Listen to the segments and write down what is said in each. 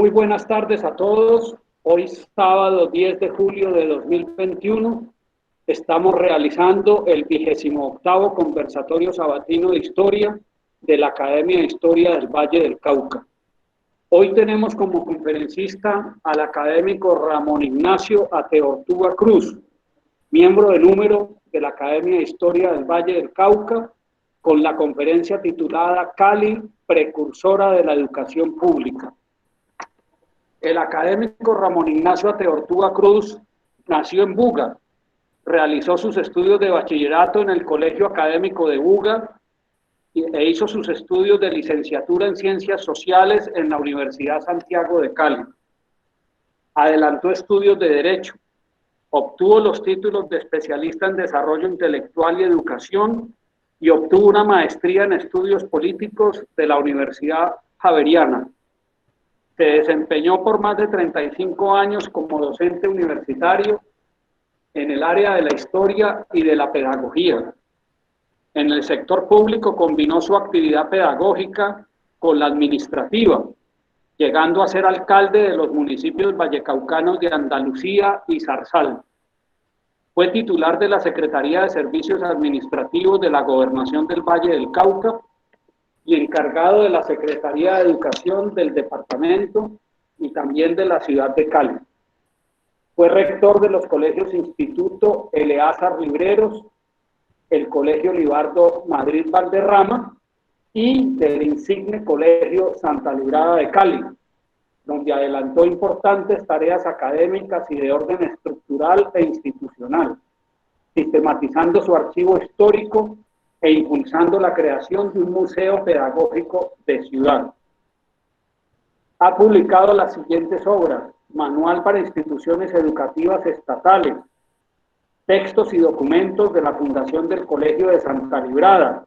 Muy buenas tardes a todos. Hoy sábado 10 de julio de 2021 estamos realizando el 28º conversatorio sabatino de historia de la Academia de Historia del Valle del Cauca. Hoy tenemos como conferencista al académico Ramón Ignacio Ateortúa Cruz, miembro de número de la Academia de Historia del Valle del Cauca, con la conferencia titulada Cali, precursora de la educación pública. El académico Ramón Ignacio Ateortúa Cruz nació en Buga, realizó sus estudios de bachillerato en el Colegio Académico de Buga e hizo sus estudios de licenciatura en Ciencias Sociales en la Universidad Santiago de Cali. Adelantó estudios de Derecho, obtuvo los títulos de especialista en Desarrollo Intelectual y Educación y obtuvo una maestría en Estudios Políticos de la Universidad Javeriana. Se desempeñó por más de 35 años como docente universitario en el área de la historia y de la pedagogía. En el sector público combinó su actividad pedagógica con la administrativa, llegando a ser alcalde de los municipios vallecaucanos de Andalucía y Zarzal. Fue titular de la Secretaría de Servicios Administrativos de la Gobernación del Valle del Cauca y encargado de la Secretaría de Educación del departamento y también de la ciudad de Cali. Fue rector de los colegios Instituto Eleazar Libreros, el Colegio Libardo Madrid Valderrama y del insigne Colegio Santa Librada de Cali, donde adelantó importantes tareas académicas y de orden estructural e institucional, sistematizando su archivo histórico e impulsando la creación de un museo pedagógico de ciudad. Ha publicado las siguientes obras: Manual para instituciones educativas estatales, textos y documentos de la Fundación del Colegio de Santa Librada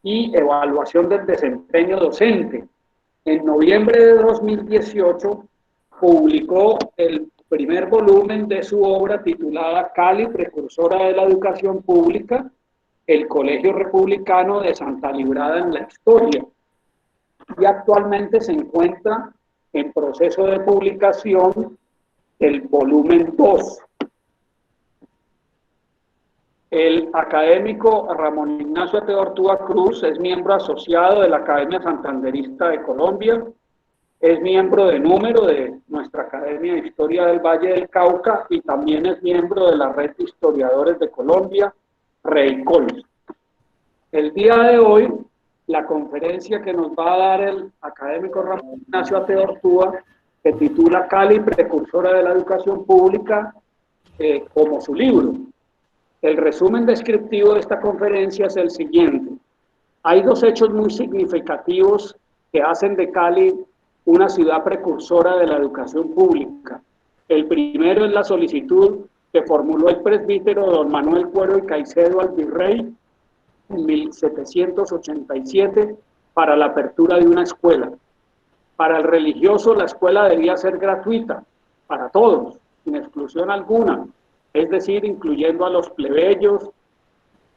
y Evaluación del desempeño docente. En noviembre de 2018 publicó el primer volumen de su obra titulada Cali, precursora de la educación pública, el Colegio Republicano de Santa Librada en la historia, y actualmente se encuentra en proceso de publicación el volumen 2. El académico Ramón Ignacio Ateortúa Cruz es miembro asociado de la Academia Santanderista de Colombia, es miembro de número de nuestra Academia de Historia del Valle del Cauca y también es miembro de la Red de Historiadores de Colombia, REICOL. El día de hoy, la conferencia que nos va a dar el académico Ramón Ignacio Ateortúa, que titula Cali, precursora de la educación pública, como su libro. El resumen descriptivo de esta conferencia es el siguiente. Hay dos hechos muy significativos que hacen de Cali una ciudad precursora de la educación pública. El primero es la solicitud que formuló el presbítero don Manuel Cuero y Caicedo al virrey en 1787 para la apertura de una escuela. Para el religioso, la escuela debía ser gratuita para todos, sin exclusión alguna, es decir, incluyendo a los plebeyos,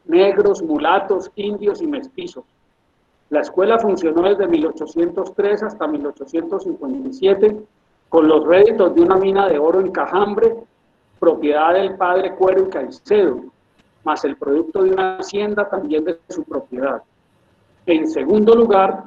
negros, mulatos, indios y mestizos. La escuela funcionó desde 1803 hasta 1857 con los réditos de una mina de oro en Cajambre, propiedad del padre Cuero y Caicedo, más el producto de una hacienda también de su propiedad. En segundo lugar,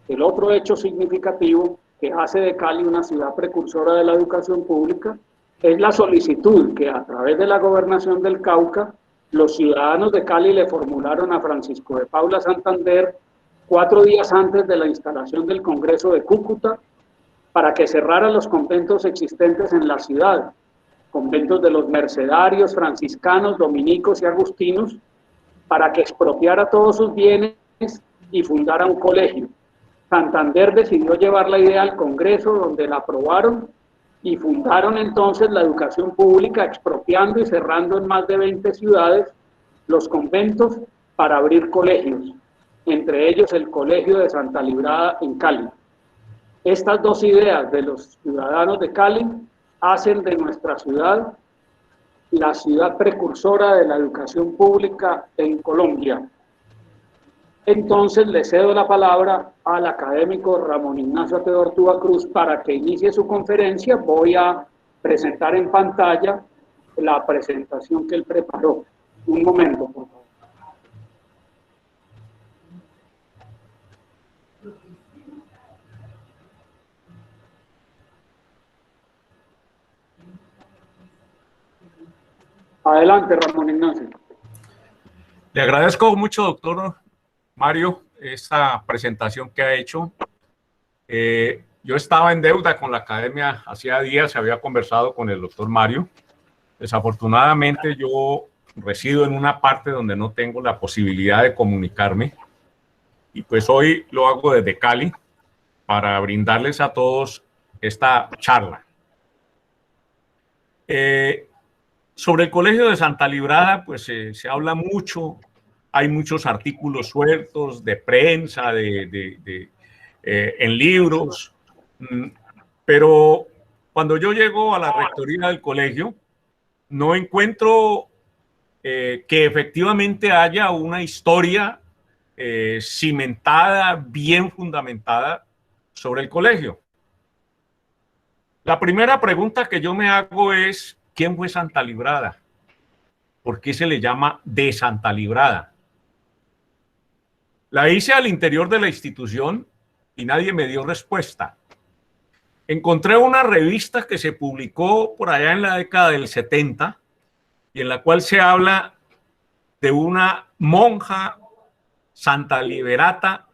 el otro hecho significativo que hace de Cali una ciudad precursora de la educación pública es la solicitud que a través de la Gobernación del Cauca los ciudadanos de Cali le formularon a Francisco de Paula Santander 4 días antes de la instalación del Congreso de Cúcuta para que cerrara los conventos existentes en la ciudad, conventos de los mercedarios, franciscanos, dominicos y agustinos, para que expropiara todos sus bienes y fundara un colegio. Santander decidió llevar la idea al Congreso, donde la aprobaron y fundaron entonces la educación pública, expropiando y cerrando en más de 20 ciudades los conventos para abrir colegios, entre ellos el Colegio de Santa Librada en Cali. Estas dos ideas de los ciudadanos de Cali hacen de nuestra ciudad la ciudad precursora de la educación pública en Colombia. Entonces le cedo la palabra al académico Ramón Ignacio Teodortúa Cruz para que inicie su conferencia. Voy a presentar en pantalla la presentación que él preparó. Un momento, por favor. Adelante, Ramón Ignacio. Le agradezco mucho, doctor Mario, esta presentación que ha hecho. Yo estaba en deuda con la academia hacía días, había conversado con el doctor Mario. Desafortunadamente yo resido en una parte donde no tengo la posibilidad de comunicarme y pues hoy lo hago desde Cali para brindarles a todos esta charla. Sobre el Colegio de Santa Librada, pues se habla mucho, hay muchos artículos sueltos de prensa, en libros, pero cuando yo llego a la rectoría del colegio, no encuentro que efectivamente haya una historia cimentada, bien fundamentada sobre el colegio. La primera pregunta que yo me hago es, ¿quién fue Santa Librada? ¿Por qué se le llama de Santa Librada? La hice al interior de la institución y nadie me dio respuesta. Encontré una revista que se publicó por allá en la década del 70 y en la cual se habla de una monja Santa Liberata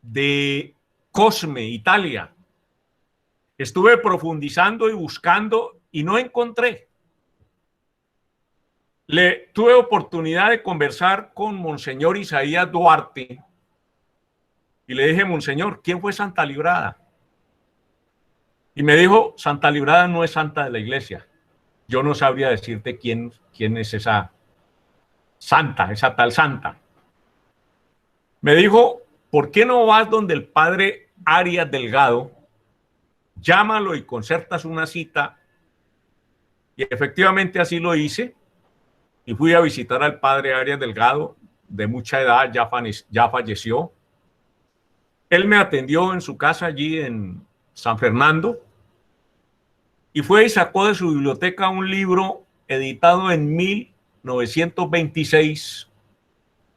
de Cosme, Italia. Estuve profundizando y buscando y no encontré. Tuve oportunidad de conversar con Monseñor Isaías Duarte y le dije, Monseñor, ¿quién fue Santa Librada? Y me dijo, Santa Librada no es santa de la iglesia. Yo no sabría decirte quién es esa santa, esa tal santa. Me dijo, ¿por qué no vas donde el padre Arias Delgado? Llámalo y concertas una cita. Y efectivamente así lo hice. Y fui a visitar al padre Arias Delgado, de mucha edad, ya falleció. Él me atendió en su casa allí en San Fernando. Y fue y sacó de su biblioteca un libro editado en 1926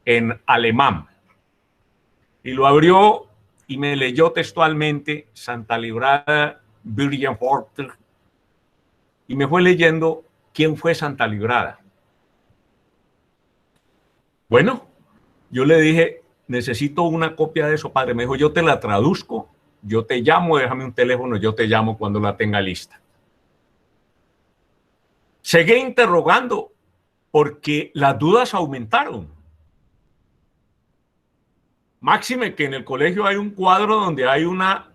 en alemán. Y lo abrió y me leyó textualmente Santa Librada Birgenforter y me fue leyendo quién fue Santa Librada. Bueno, yo le dije, necesito una copia de eso, padre. Me dijo, yo te la traduzco, yo te llamo, déjame un teléfono, yo te llamo cuando la tenga lista. Seguí interrogando porque las dudas aumentaron. Máxime que en el colegio hay un cuadro donde hay una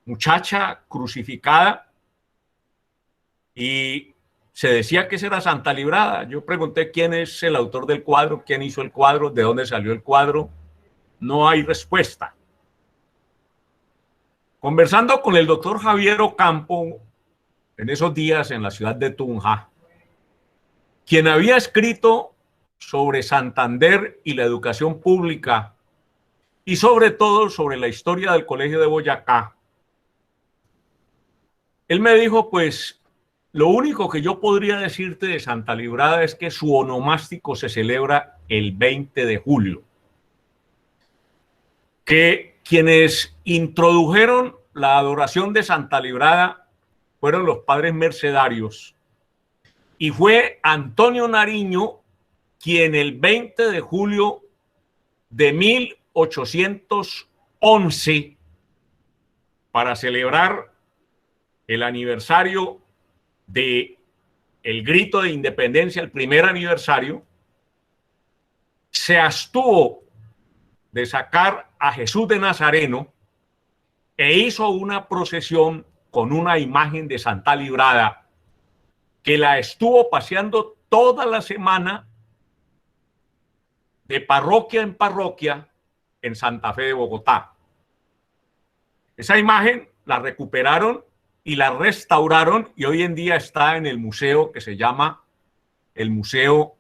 muchacha crucificada y se decía que esa era Santa Librada. Yo pregunté quién es el autor del cuadro, quién hizo el cuadro, de dónde salió el cuadro. No hay respuesta. Conversando con el doctor Javier Ocampo en esos días en la ciudad de Tunja, quien había escrito sobre Santander y la educación pública y sobre todo sobre la historia del Colegio de Boyacá, él me dijo, pues, lo único que yo podría decirte de Santa Librada es que su onomástico se celebra el 20 de julio. Que quienes introdujeron la adoración de Santa Librada fueron los padres mercedarios. Y fue Antonio Nariño quien el 20 de julio de 1811, para celebrar el aniversario de el grito de independencia, el primer aniversario, se abstuvo de sacar a Jesús de Nazareno e hizo una procesión con una imagen de Santa Librada que la estuvo paseando toda la semana de parroquia en parroquia en Santa Fe de Bogotá. Esa imagen la recuperaron y la restauraron y hoy en día está en el museo que se llama el Museo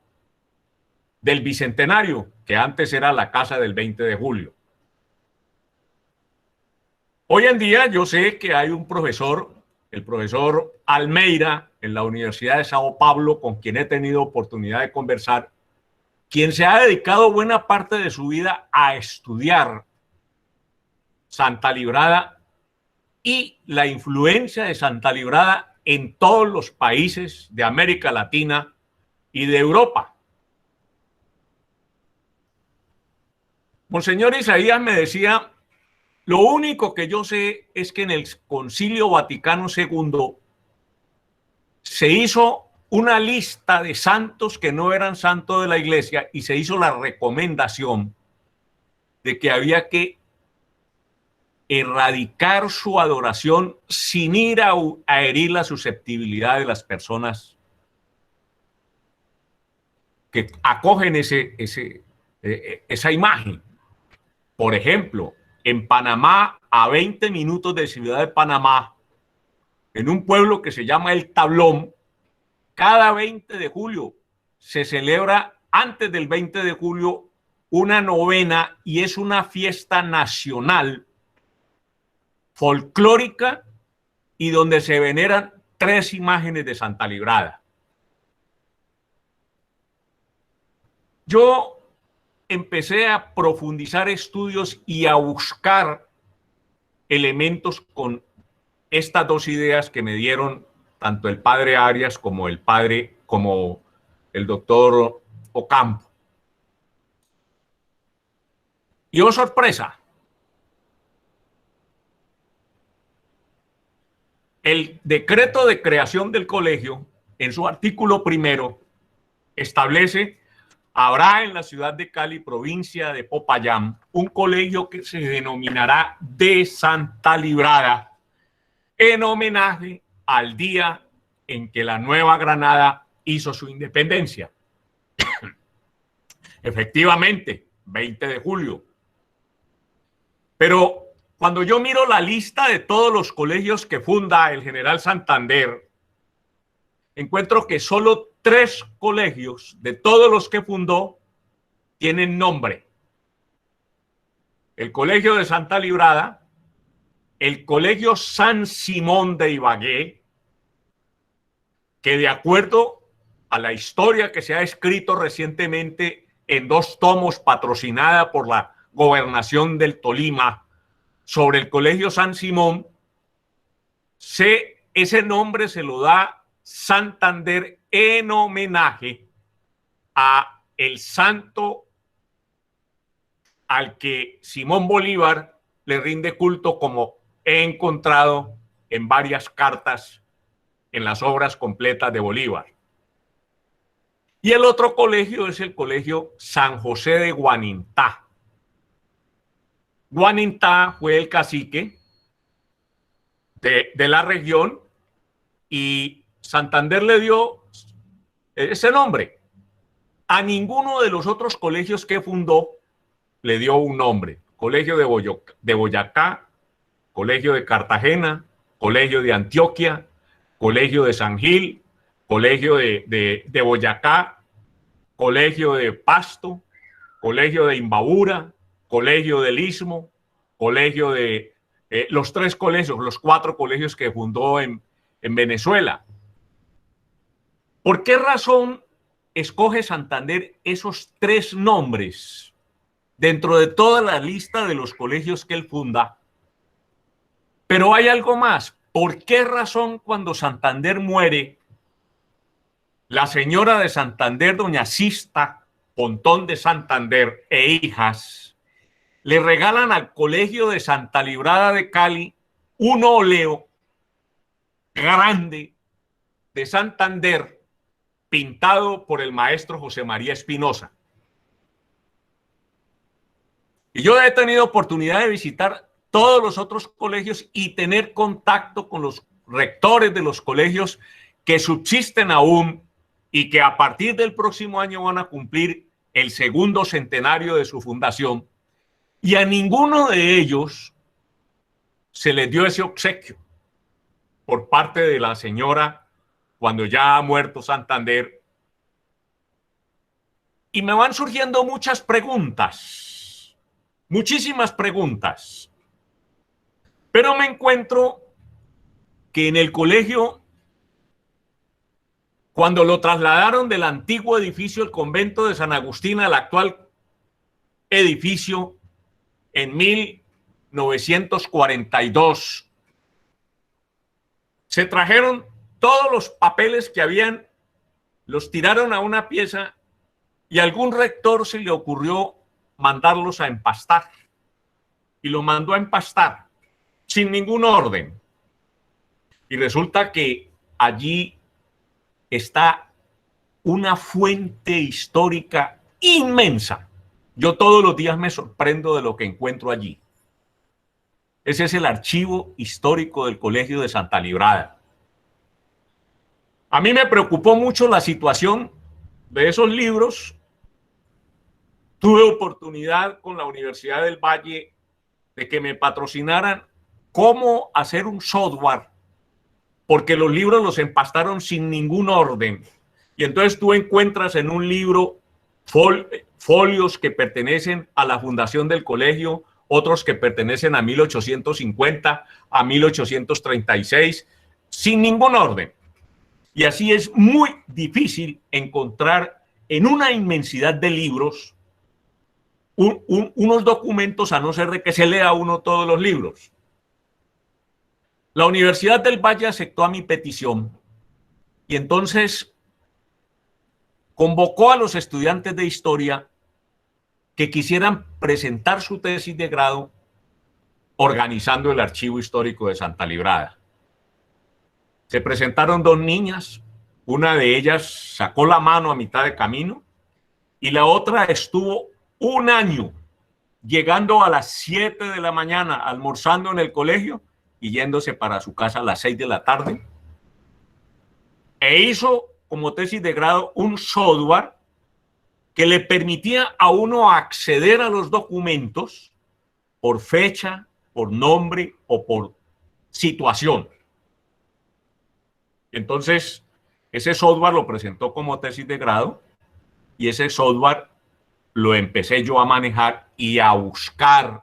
del Bicentenario, que antes era la Casa del 20 de Julio. Hoy en día yo sé que hay un profesor, el profesor Almeida, en la Universidad de Sao Paulo, con quien he tenido oportunidad de conversar, quien se ha dedicado buena parte de su vida a estudiar Santa Librada y la influencia de Santa Librada en todos los países de América Latina y de Europa. Monseñor Isaías me decía: lo único que yo sé es que en el Concilio Vaticano II se hizo una lista de santos que no eran santos de la Iglesia y se hizo la recomendación de que había que erradicar su adoración sin ir a herir la susceptibilidad de las personas que acogen esa imagen. Por ejemplo, en Panamá, a 20 minutos de Ciudad de Panamá, en un pueblo que se llama El Tablón, cada 20 de julio se celebra, antes del 20 de julio, una novena, y es una fiesta nacional folclórica y donde se veneran 3 imágenes de Santa Librada. Yo empecé a profundizar estudios y a buscar elementos con estas 2 ideas que me dieron tanto el padre Arias como el doctor Ocampo. Y oh sorpresa, el decreto de creación del colegio, en su artículo 1, establece: habrá en la ciudad de Cali, provincia de Popayán, un colegio que se denominará de Santa Librada, en homenaje al día en que la Nueva Granada hizo su independencia. Efectivamente, 20 de julio. Pero cuando yo miro la lista de todos los colegios que funda el general Santander, encuentro que solo 3 colegios de todos los que fundó tienen nombre: el Colegio de Santa Librada, el Colegio San Simón de Ibagué, que de acuerdo a la historia que se ha escrito recientemente en 2 tomos patrocinada por la Gobernación del Tolima sobre el Colegio San Simón, ese nombre se lo da Santander en homenaje a el santo al que Simón Bolívar le rinde culto, como he encontrado en varias cartas en las obras completas de Bolívar. Y el otro colegio es el Colegio San José de Guanintá. Guanintá fue el cacique de la región y Santander le dio ese nombre. A ninguno de los otros colegios que fundó le dio un nombre: Colegio de Boyacá, Colegio de Cartagena, Colegio de Antioquia, Colegio de San Gil, Colegio de Boyacá, Colegio de Pasto, Colegio de Imbabura, Colegio del Istmo, Colegio de los 3 colegios, los 4 colegios que fundó en Venezuela. ¿Por qué razón escoge Santander esos 3 nombres dentro de toda la lista de los colegios que él funda? Pero hay algo más. ¿Por qué razón cuando Santander muere, la señora de Santander, doña Sista Pontón de Santander e hijas, le regalan al Colegio de Santa Librada de Cali un óleo grande de Santander pintado por el maestro José María Espinosa? Y yo he tenido oportunidad de visitar todos los otros colegios y tener contacto con los rectores de los colegios que subsisten aún y que a partir del próximo año van a cumplir el 2º centenario de su fundación. Y a ninguno de ellos se les dio ese obsequio por parte de la señora cuando ya ha muerto Santander. Y me van surgiendo muchas preguntas, muchísimas preguntas. Pero me encuentro que en el colegio, cuando lo trasladaron del antiguo edificio, el convento de San Agustín, al actual edificio, en 1942, se trajeron todos los papeles que habían, los tiraron a una pieza y a algún rector se le ocurrió mandarlos a empastar. Y lo mandó a empastar sin ningún orden. Y resulta que allí está una fuente histórica inmensa. Yo todos los días me sorprendo de lo que encuentro allí. Ese es el archivo histórico del Colegio de Santa Librada. A mí me preocupó mucho la situación de esos libros. Tuve oportunidad con la Universidad del Valle de que me patrocinaran cómo hacer un software, porque los libros los empastaron sin ningún orden. Y entonces tú encuentras en un libro folios que pertenecen a la fundación del colegio, otros que pertenecen a 1850, a 1836, sin ningún orden. Y así es muy difícil encontrar en una inmensidad de libros unos documentos, a no ser de que se lea uno todos los libros. La Universidad del Valle aceptó a mi petición y entonces convocó a los estudiantes de historia que quisieran presentar su tesis de grado organizando el archivo histórico de Santa Librada. Se presentaron dos niñas, una de ellas sacó la mano a mitad de camino y la otra estuvo un año llegando a las 7 de la mañana, almorzando en el colegio y yéndose para su casa a las 6 de la tarde. E hizo como tesis de grado un software que le permitía a uno acceder a los documentos por fecha, por nombre o por situación. Entonces, ese software lo presentó como tesis de grado y ese software lo empecé yo a manejar y a buscar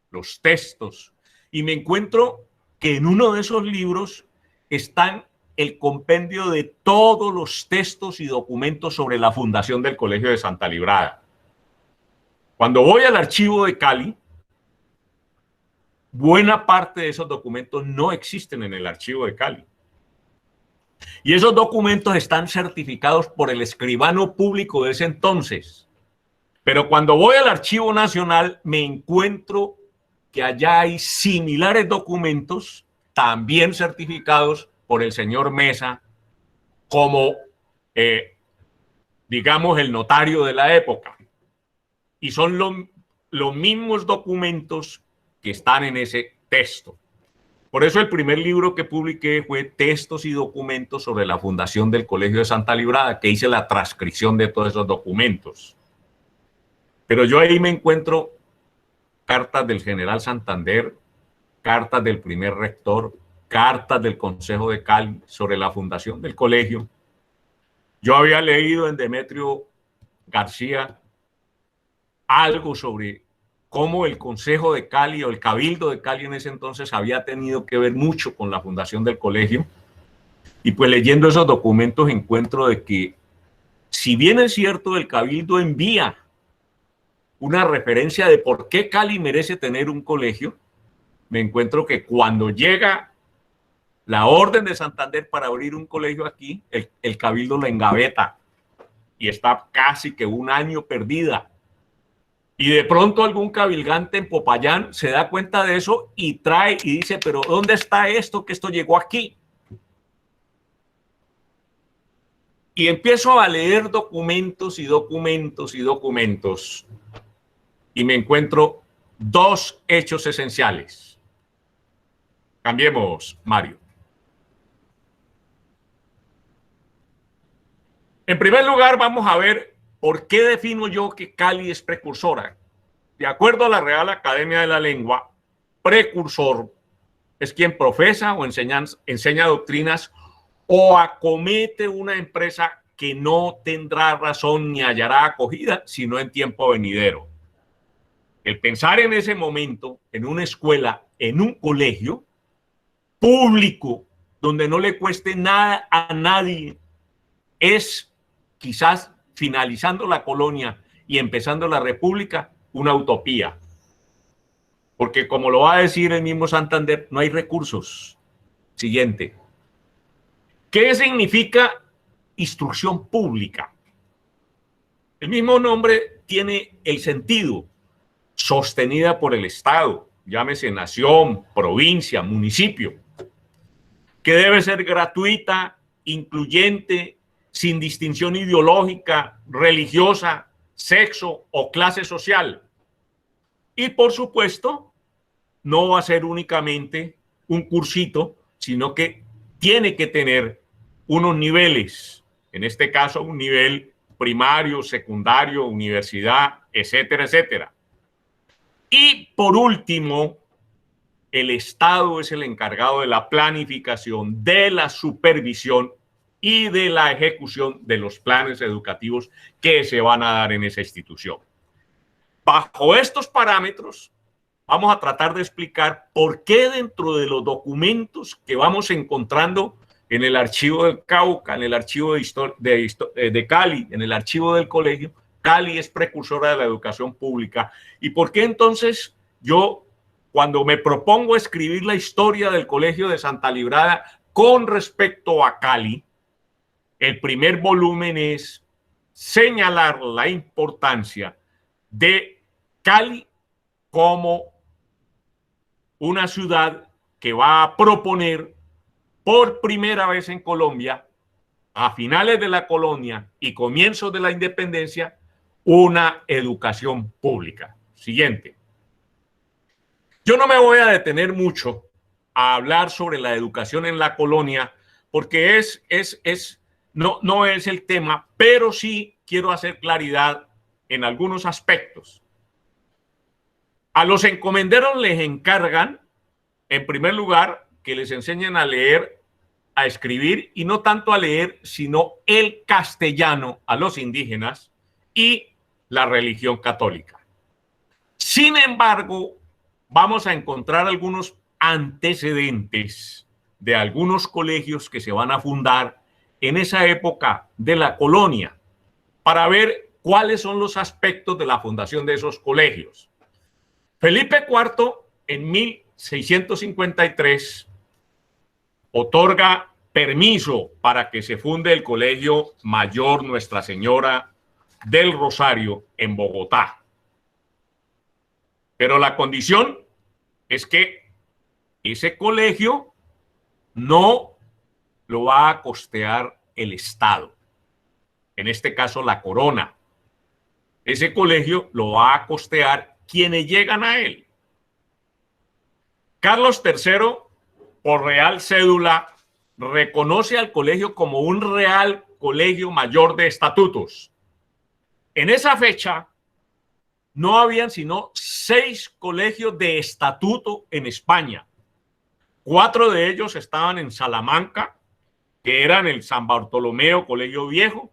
los textos. Y me encuentro que en uno de esos libros están el compendio de todos los textos y documentos sobre la fundación del Colegio de Santa Librada. Cuando voy al archivo de Cali, buena parte de esos documentos no existen en el archivo de Cali. Y esos documentos están certificados por el escribano público de ese entonces. Pero cuando voy al Archivo Nacional me encuentro que allá hay similares documentos también certificados por el señor Mesa como, digamos, el notario de la época. Y son los mismos documentos que están en ese texto. Por eso el primer libro que publiqué fue Textos y documentos sobre la fundación del Colegio de Santa Librada, que hice la transcripción de todos esos documentos. Pero yo ahí me encuentro cartas del general Santander, cartas del primer rector, cartas del Consejo de Cali sobre la fundación del colegio. Yo había leído en Demetrio García algo sobre cómo el Consejo de Cali o el Cabildo de Cali en ese entonces había tenido que ver mucho con la fundación del colegio. Y pues leyendo esos documentos encuentro de que, si bien es cierto, el Cabildo envía una referencia de por qué Cali merece tener un colegio, me encuentro que cuando llega la orden de Santander para abrir un colegio aquí, el Cabildo la engaveta y está casi que un año perdida. Y de pronto algún cabilgante en Popayán se da cuenta de eso y trae y dice, pero ¿dónde está esto? Que esto llegó aquí. Y empiezo a leer documentos y documentos y documentos. Y me encuentro dos hechos esenciales. Cambiemos, Mario. En primer lugar, vamos a ver por qué defino yo que Cali es precursora. De acuerdo a la Real Academia de la Lengua, precursor es quien profesa o enseña doctrinas o acomete una empresa que no tendrá razón ni hallará acogida, sino en tiempo venidero. El pensar en ese momento, en una escuela, en un colegio público, donde no le cueste nada a nadie, es quizás finalizando la colonia y empezando la república, una utopía. Porque como lo va a decir el mismo Santander, no hay recursos. Siguiente. ¿Qué significa instrucción pública? El mismo nombre tiene el sentido, sostenida por el Estado, llámese nación, provincia, municipio, que debe ser gratuita, incluyente, sin distinción ideológica, religiosa, sexo o clase social. Y por supuesto, no va a ser únicamente un cursito, sino que tiene que tener unos niveles, en este caso un nivel primario, secundario, universidad, etcétera, etcétera. Y por último, el Estado es el encargado de la planificación, de la supervisión y de la ejecución de los planes educativos que se van a dar en esa institución. Bajo estos parámetros, vamos a tratar de explicar por qué dentro de los documentos que vamos encontrando en el archivo del Cauca, en el archivo de Cali, en el archivo del colegio, Cali es precursora de la educación pública. ¿Y por qué entonces yo, cuando me propongo escribir la historia del Colegio de Santa Librada con respecto a Cali, el primer volumen es señalar la importancia de Cali como una ciudad que va a proponer por primera vez en Colombia, a finales de la colonia y comienzos de la independencia, una educación pública. Siguiente. Yo no me voy a detener mucho a hablar sobre la educación en la colonia, porque no es el tema, pero sí quiero hacer claridad en algunos aspectos. A los encomenderos les encargan, en primer lugar, que les enseñen a leer, a escribir, y no tanto a leer, sino el castellano a los indígenas y la religión católica. Sin embargo, vamos a encontrar algunos antecedentes de algunos colegios que se van a fundar en esa época de la colonia para ver cuáles son los aspectos de la fundación de esos colegios. Felipe IV, en 1653, otorga permiso para que se funde el Colegio Mayor Nuestra Señora del Rosario en Bogotá. Pero la condición es que ese colegio no lo va a costear el Estado, en este caso la corona. Ese colegio lo va a costear quienes llegan a él. Carlos III, por real cédula, reconoce al colegio como un real colegio mayor de estatutos. En esa fecha no habían sino 6 colegios de estatuto en España. 4 de ellos estaban en Salamanca, que eran el San Bartolomeo Colegio Viejo,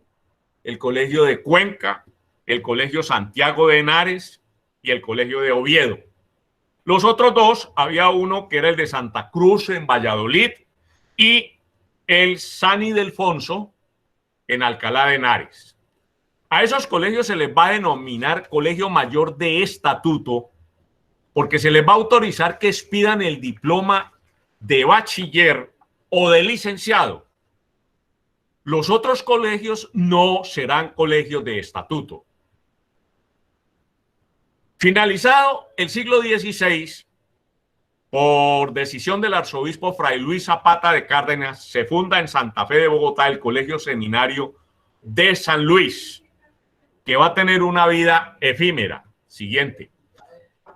el Colegio de Cuenca, el Colegio Santiago de Henares y el Colegio de Oviedo. Los otros 2, había uno que era el de Santa Cruz en Valladolid y el San Ildefonso en Alcalá de Henares. A esos colegios se les va a denominar Colegio Mayor de Estatuto porque se les va a autorizar que expidan el diploma de bachiller o de licenciado. Los otros colegios no serán colegios de estatuto. Finalizado el siglo XVI, por decisión del arzobispo Fray Luis Zapata de Cárdenas, se funda en Santa Fe de Bogotá el Colegio Seminario de San Luis, que va a tener una vida efímera. Siguiente.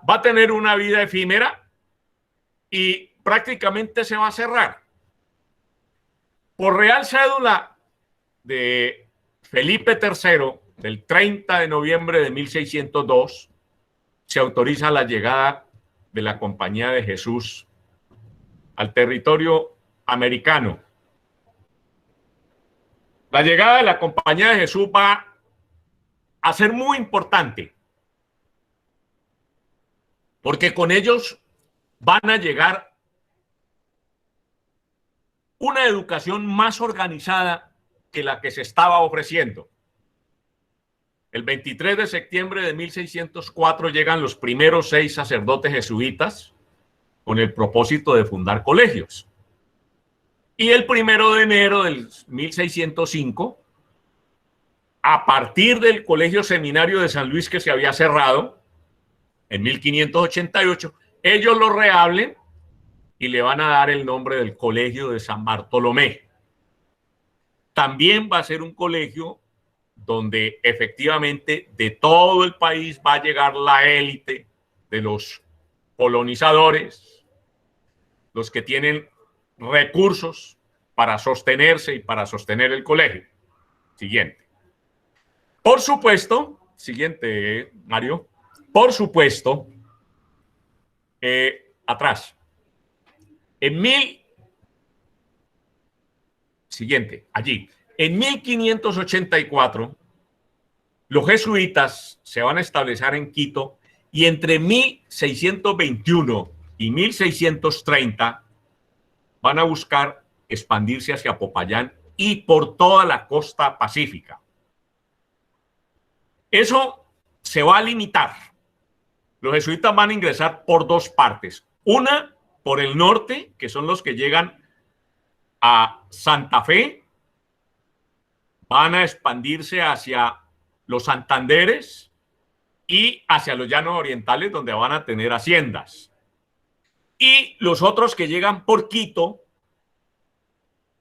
Va a tener una vida efímera y prácticamente se va a cerrar. Por real cédula de Felipe III, del 30 de noviembre de 1602, se autoriza la llegada de la Compañía de Jesús al territorio americano. La llegada de la Compañía de Jesús va a ser muy importante, porque con ellos van a llegar una educación más organizada que la que se estaba ofreciendo. El 23 de septiembre de 1604 llegan los primeros 6 sacerdotes jesuitas con el propósito de fundar colegios. Y el 1 de enero del 1605, a partir del Colegio Seminario de San Luis que se había cerrado en 1588, ellos lo reabren y le van a dar el nombre del Colegio de San Bartolomé. También va a ser un colegio donde efectivamente de todo el país va a llegar la élite de los colonizadores, los que tienen recursos para sostenerse y para sostener el colegio. Siguiente. Por supuesto, siguiente, Mario, por supuesto, atrás. Siguiente, allí. En 1584, los jesuitas se van a establecer en Quito y entre 1621 y 1630 van a buscar expandirse hacia Popayán y por toda la costa pacífica. Eso se va a limitar. Los jesuitas van a ingresar por dos partes. Una, por el norte, que son los que llegan a Santa Fe, van a expandirse hacia los Santanderes y hacia los llanos orientales, donde van a tener haciendas. Y los otros que llegan por Quito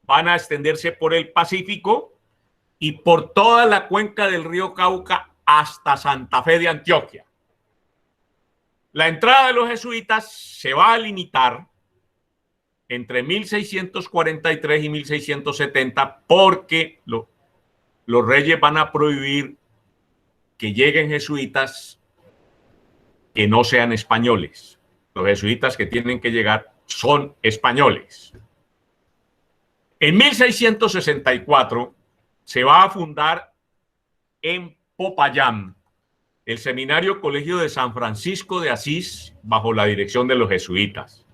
van a extenderse por el Pacífico y por toda la cuenca del río Cauca hasta Santa Fe de Antioquia. La entrada de los jesuitas se va a limitar entre 1643 y 1670 porque los reyes van a prohibir que lleguen jesuitas que no sean españoles. Los jesuitas que tienen que llegar son españoles. En 1664 se va a fundar en Popayán el Seminario Colegio de San Francisco de Asís bajo la dirección de los jesuitas.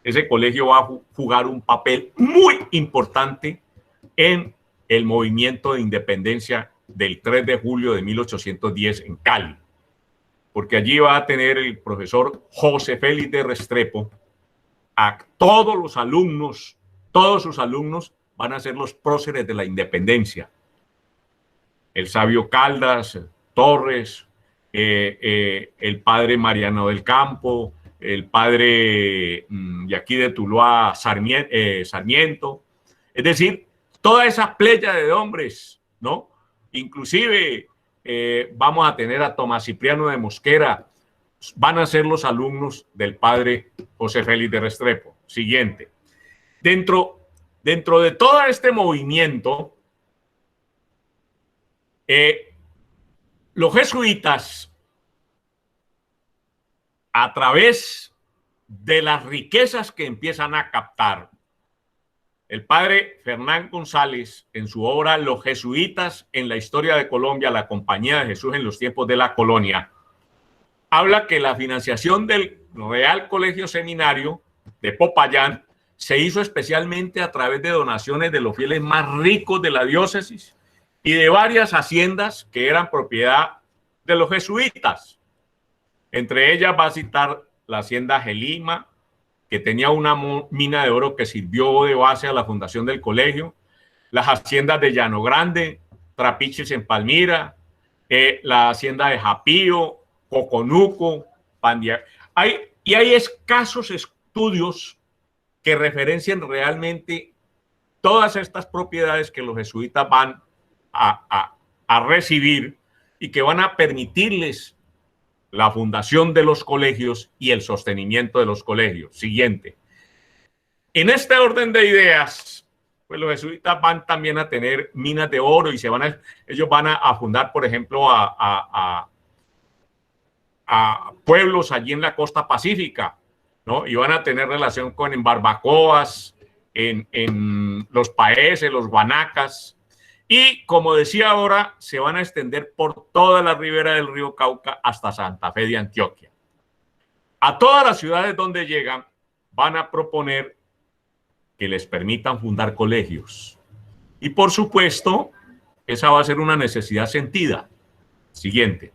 Ese colegio va a jugar un papel muy importante en el movimiento de independencia del 3 de julio de 1810 en Cali, porque allí va a tener el profesor José Félix de Restrepo a todos los alumnos, todos sus alumnos van a ser los próceres de la independencia. El sabio Caldas, Torres, el padre Mariano del Campo, el padre de aquí de Tuluá, Sarmiento. Es decir, toda esa playa de hombres, ¿no? Inclusive vamos a tener a Tomás Cipriano de Mosquera, van a ser los alumnos del padre José Félix de Restrepo. Siguiente. Dentro de todo este movimiento, los jesuitas, a través de las riquezas que empiezan a captar, el padre Fernán González, en su obra Los jesuitas en la historia de Colombia, la Compañía de Jesús en los tiempos de la colonia, habla que la financiación del Real Colegio Seminario de Popayán se hizo especialmente a través de donaciones de los fieles más ricos de la diócesis y de varias haciendas que eran propiedad de los jesuitas. Entre ellas va a citar la hacienda Gelima, que tenía una mina de oro que sirvió de base a la fundación del colegio, las haciendas de Llano Grande, Trapiches en Palmira, la hacienda de Japío, Coconuco, Pandia. Hay escasos estudios que referencien realmente todas estas propiedades que los jesuitas van a recibir y que van a permitirles la fundación de los colegios y el sostenimiento de los colegios. Siguiente. En este orden de ideas, pues los jesuitas van también a tener minas de oro y ellos van a fundar, por ejemplo, a pueblos allí en la costa pacífica, ¿no? Y van a tener relación en barbacoas, en los paeses, los guanacas. Y como decía ahora, se van a extender por toda la ribera del río Cauca hasta Santa Fe de Antioquia. A todas las ciudades donde llegan van a proponer que les permitan fundar colegios. Y por supuesto, esa va a ser una necesidad sentida. Siguiente.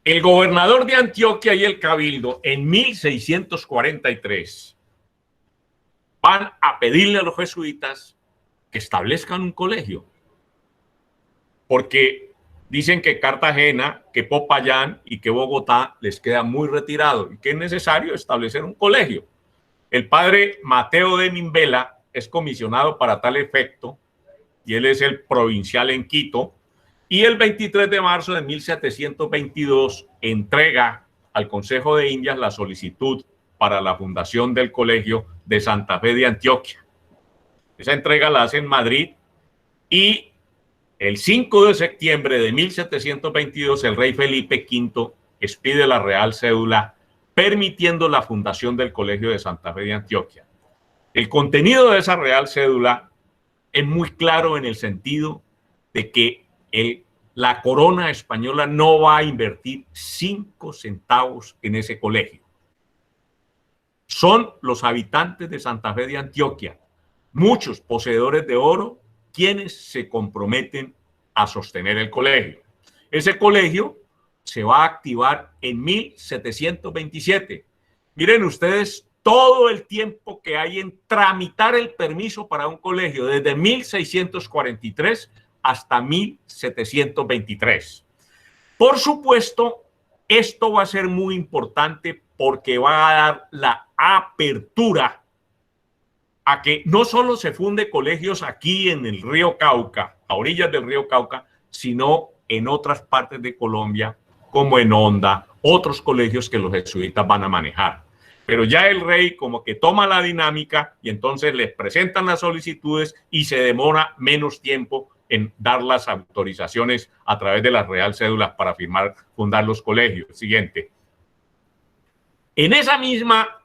El gobernador de Antioquia y el cabildo en 1643 van a pedirle a los jesuitas que establezcan un colegio, porque dicen que Cartagena, que Popayán y que Bogotá les queda muy retirado y que es necesario establecer un colegio. El padre Mateo de Nimbela es comisionado para tal efecto y él es el provincial en Quito, y el 23 de marzo de 1722 entrega al Consejo de Indias la solicitud para la fundación del Colegio de Santa Fe de Antioquia. Esa entrega la hace en Madrid y el 5 de septiembre de 1722 el rey Felipe V expide la Real Cédula permitiendo la fundación del Colegio de Santa Fe de Antioquia. El contenido de esa Real Cédula es muy claro en el sentido de que la corona española no va a invertir 5 centavos en ese colegio. Son los habitantes de Santa Fe de Antioquia, muchos poseedores de oro, quienes se comprometen a sostener el colegio. Ese colegio se va a activar en 1727. Miren ustedes todo el tiempo que hay en tramitar el permiso para un colegio, desde 1643 hasta 1723. Por supuesto, esto va a ser muy importante porque va a dar la apertura a que no solo se funde colegios aquí en el río Cauca, a orillas del río Cauca, sino en otras partes de Colombia, como en Honda, otros colegios que los jesuitas van a manejar. Pero ya el rey como que toma la dinámica y entonces les presentan las solicitudes y se demora menos tiempo en dar las autorizaciones a través de las Real Cédulas para fundar los colegios. Siguiente. En esa misma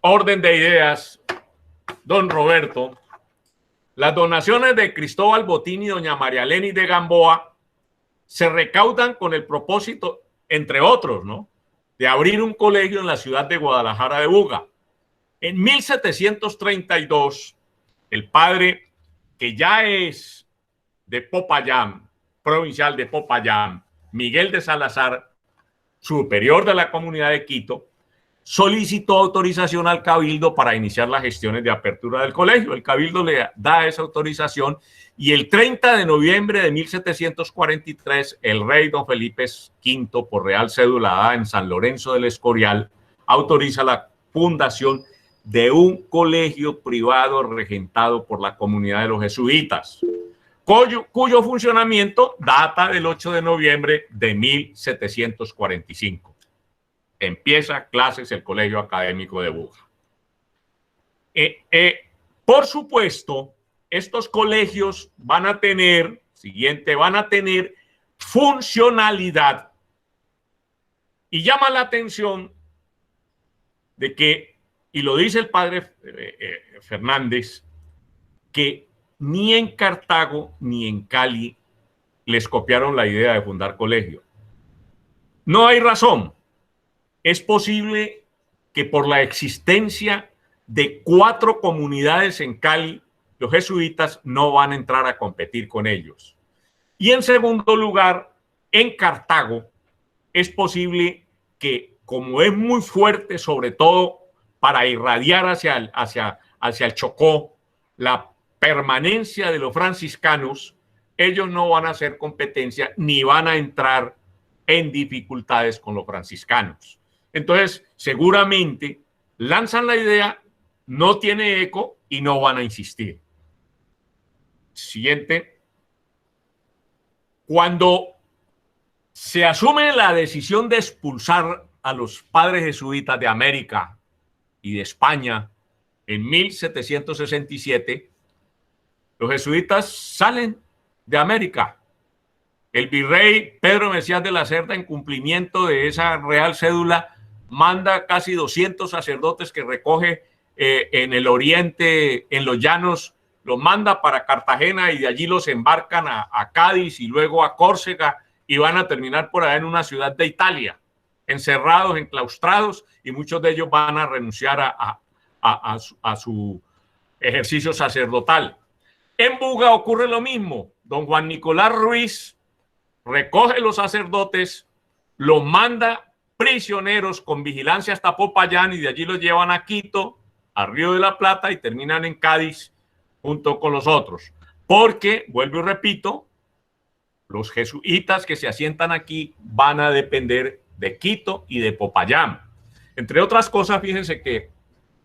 orden de ideas, don Roberto, las donaciones de Cristóbal Botín y doña María Lenis de Gamboa se recaudan con el propósito, entre otros, ¿no?, de abrir un colegio en la ciudad de Guadalajara de Buga. En 1732, el padre, que ya es de Popayán, provincial de Popayán, Miguel de Salazar, superior de la comunidad de Quito, solicitó autorización al cabildo para iniciar las gestiones de apertura del colegio. El cabildo le da esa autorización y el 30 de noviembre de 1743 el rey don Felipe V, por Real Cédula dada en San Lorenzo del Escorial, autoriza la fundación de un colegio privado regentado por la comunidad de los jesuitas, cuyo funcionamiento data del 8 de noviembre de 1745. Empieza clases el Colegio Académico de Buga. Por supuesto, estos colegios van a tener funcionalidad. Y llama la atención de que, y lo dice el padre Fernández, que ni en Cartago ni en Cali les copiaron la idea de fundar colegio. No hay razón. Es posible que por la existencia de 4 comunidades en Cali, los jesuitas no van a entrar a competir con ellos. Y en segundo lugar, en Cartago, es posible que, como es muy fuerte, sobre todo para irradiar hacia el Chocó, la permanencia de los franciscanos, ellos no van a hacer competencia ni van a entrar en dificultades con los franciscanos. Entonces, seguramente lanzan la idea, no tiene eco y no van a insistir. Siguiente. Cuando se asume la decisión de expulsar a los padres jesuitas de América y de España en 1767, los jesuitas salen de América. El virrey Pedro Mesías de la Cerda, en cumplimiento de esa Real Cédula, manda casi 200 sacerdotes que recoge en el oriente, en los llanos los manda para Cartagena y de allí los embarcan a Cádiz y luego a Córcega y van a terminar por allá en una ciudad de Italia, encerrados, enclaustrados, y muchos de ellos van a renunciar a su ejercicio sacerdotal. En Buga ocurre lo mismo. Don Juan Nicolás Ruiz recoge los sacerdotes, los manda prisioneros con vigilancia hasta Popayán y de allí los llevan a Quito, a Río de la Plata y terminan en Cádiz junto con los otros. Porque, vuelvo y repito, los jesuitas que se asientan aquí van a depender de Quito y de Popayán. Entre otras cosas, fíjense que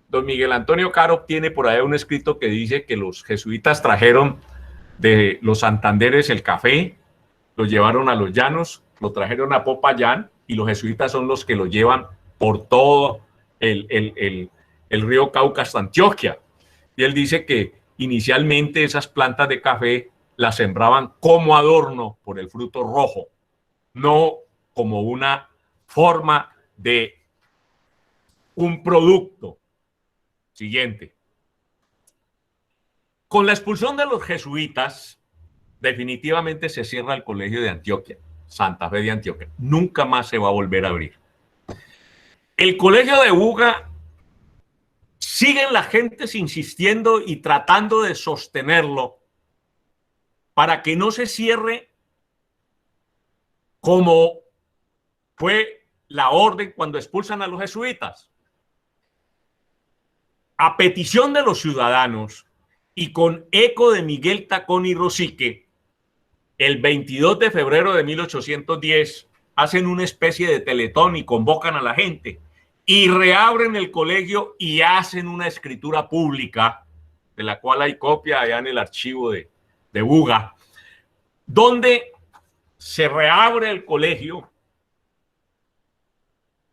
don Miguel Antonio Caro tiene por ahí un escrito que dice que los jesuitas trajeron de los Santanderes el café, lo llevaron a los llanos, lo trajeron a Popayán y los jesuitas son los que lo llevan por todo el río Cauca hasta Antioquia. Y él dice que inicialmente esas plantas de café las sembraban como adorno por el fruto rojo, no como una forma de un producto. Siguiente. Con la expulsión de los jesuitas, definitivamente se cierra el colegio de Antioquia, Santa Fe de Antioquia. Nunca más se va a volver a abrir. El colegio de Buga, siguen las gentes insistiendo y tratando de sostenerlo para que no se cierre como fue la orden cuando expulsan a los jesuitas. A petición de los ciudadanos y con eco de Miguel Tacón y Rosique, el 22 de febrero de 1810 hacen una especie de teletón y convocan a la gente y reabren el colegio y hacen una escritura pública, de la cual hay copia allá en el archivo de Buga, donde se reabre el colegio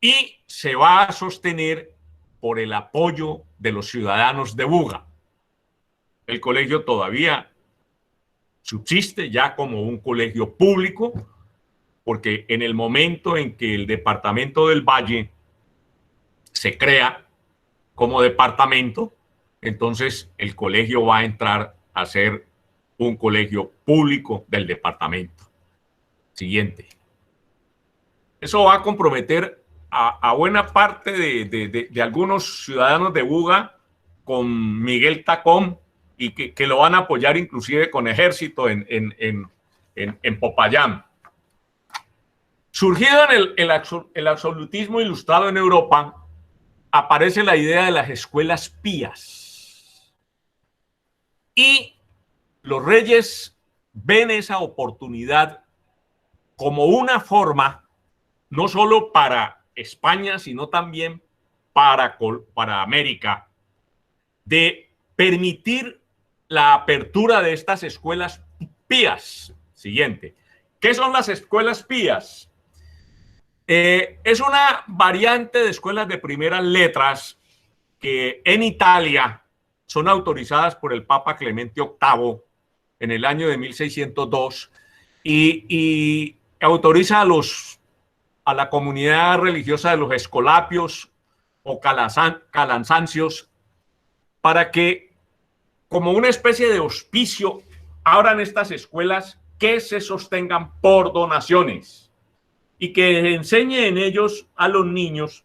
y se va a sostener por el apoyo de los ciudadanos de Buga. El colegio todavía subsiste ya como un colegio público, porque en el momento en que el departamento del Valle se crea como departamento, entonces el colegio va a entrar a ser un colegio público del departamento. Siguiente. Eso va a comprometer a buena parte de algunos ciudadanos de Buga con Miguel Tacón y que lo van a apoyar inclusive con ejército en Popayán. Surgido en el absolutismo ilustrado en Europa, aparece la idea de las escuelas pías. Y los reyes ven esa oportunidad como una forma, no solo para España, sino también para América, de permitir la apertura de estas escuelas pías. Siguiente. ¿Qué son las escuelas pías? Es una variante de escuelas de primeras letras que en Italia son autorizadas por el Papa Clemente VIII en el año de 1602 y autoriza a la comunidad religiosa de los escolapios o calanzancios para que, como una especie de hospicio, abran estas escuelas que se sostengan por donaciones y que enseñe en ellos a los niños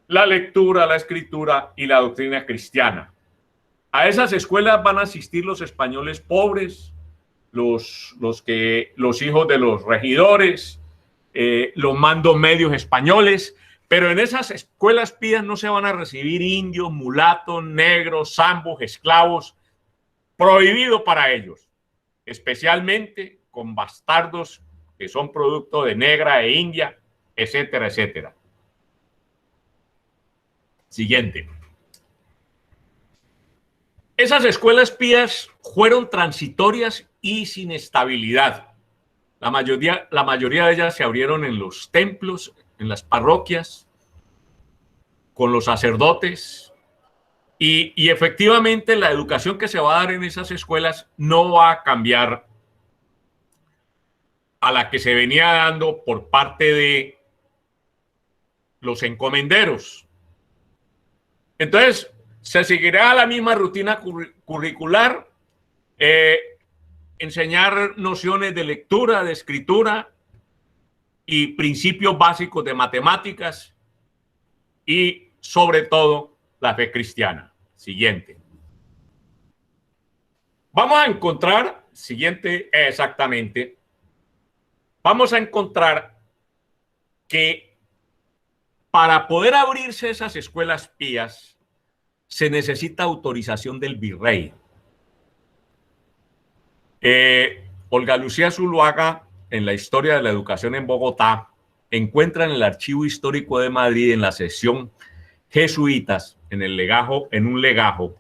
la lectura, la escritura y la doctrina cristiana. A esas escuelas van a asistir los españoles pobres, los hijos de los regidores, los mandos medios españoles, pero en esas escuelas pías no se van a recibir indios, mulatos, negros, zambos, esclavos, prohibido para ellos, especialmente con bastardos que son producto de negra e india, etcétera, etcétera. Siguiente. Esas escuelas pías fueron transitorias y sin estabilidad. La mayoría de ellas se abrieron en los templos, en las parroquias, con los sacerdotes, y efectivamente la educación que se va a dar en esas escuelas no va a cambiar a la que se venía dando por parte de los encomenderos. Entonces, Se seguirá la misma rutina curricular, enseñar nociones de lectura, de escritura y principios básicos de matemáticas y, sobre todo, la fe cristiana. Siguiente. Vamos a encontrar, siguiente, exactamente, vamos a encontrar que para poder abrirse esas escuelas pías se necesita autorización del virrey. Olga Lucía Zuluaga, en la historia de la educación en Bogotá, encuentra en el Archivo Histórico de Madrid, en la sección Jesuitas, en un legajo,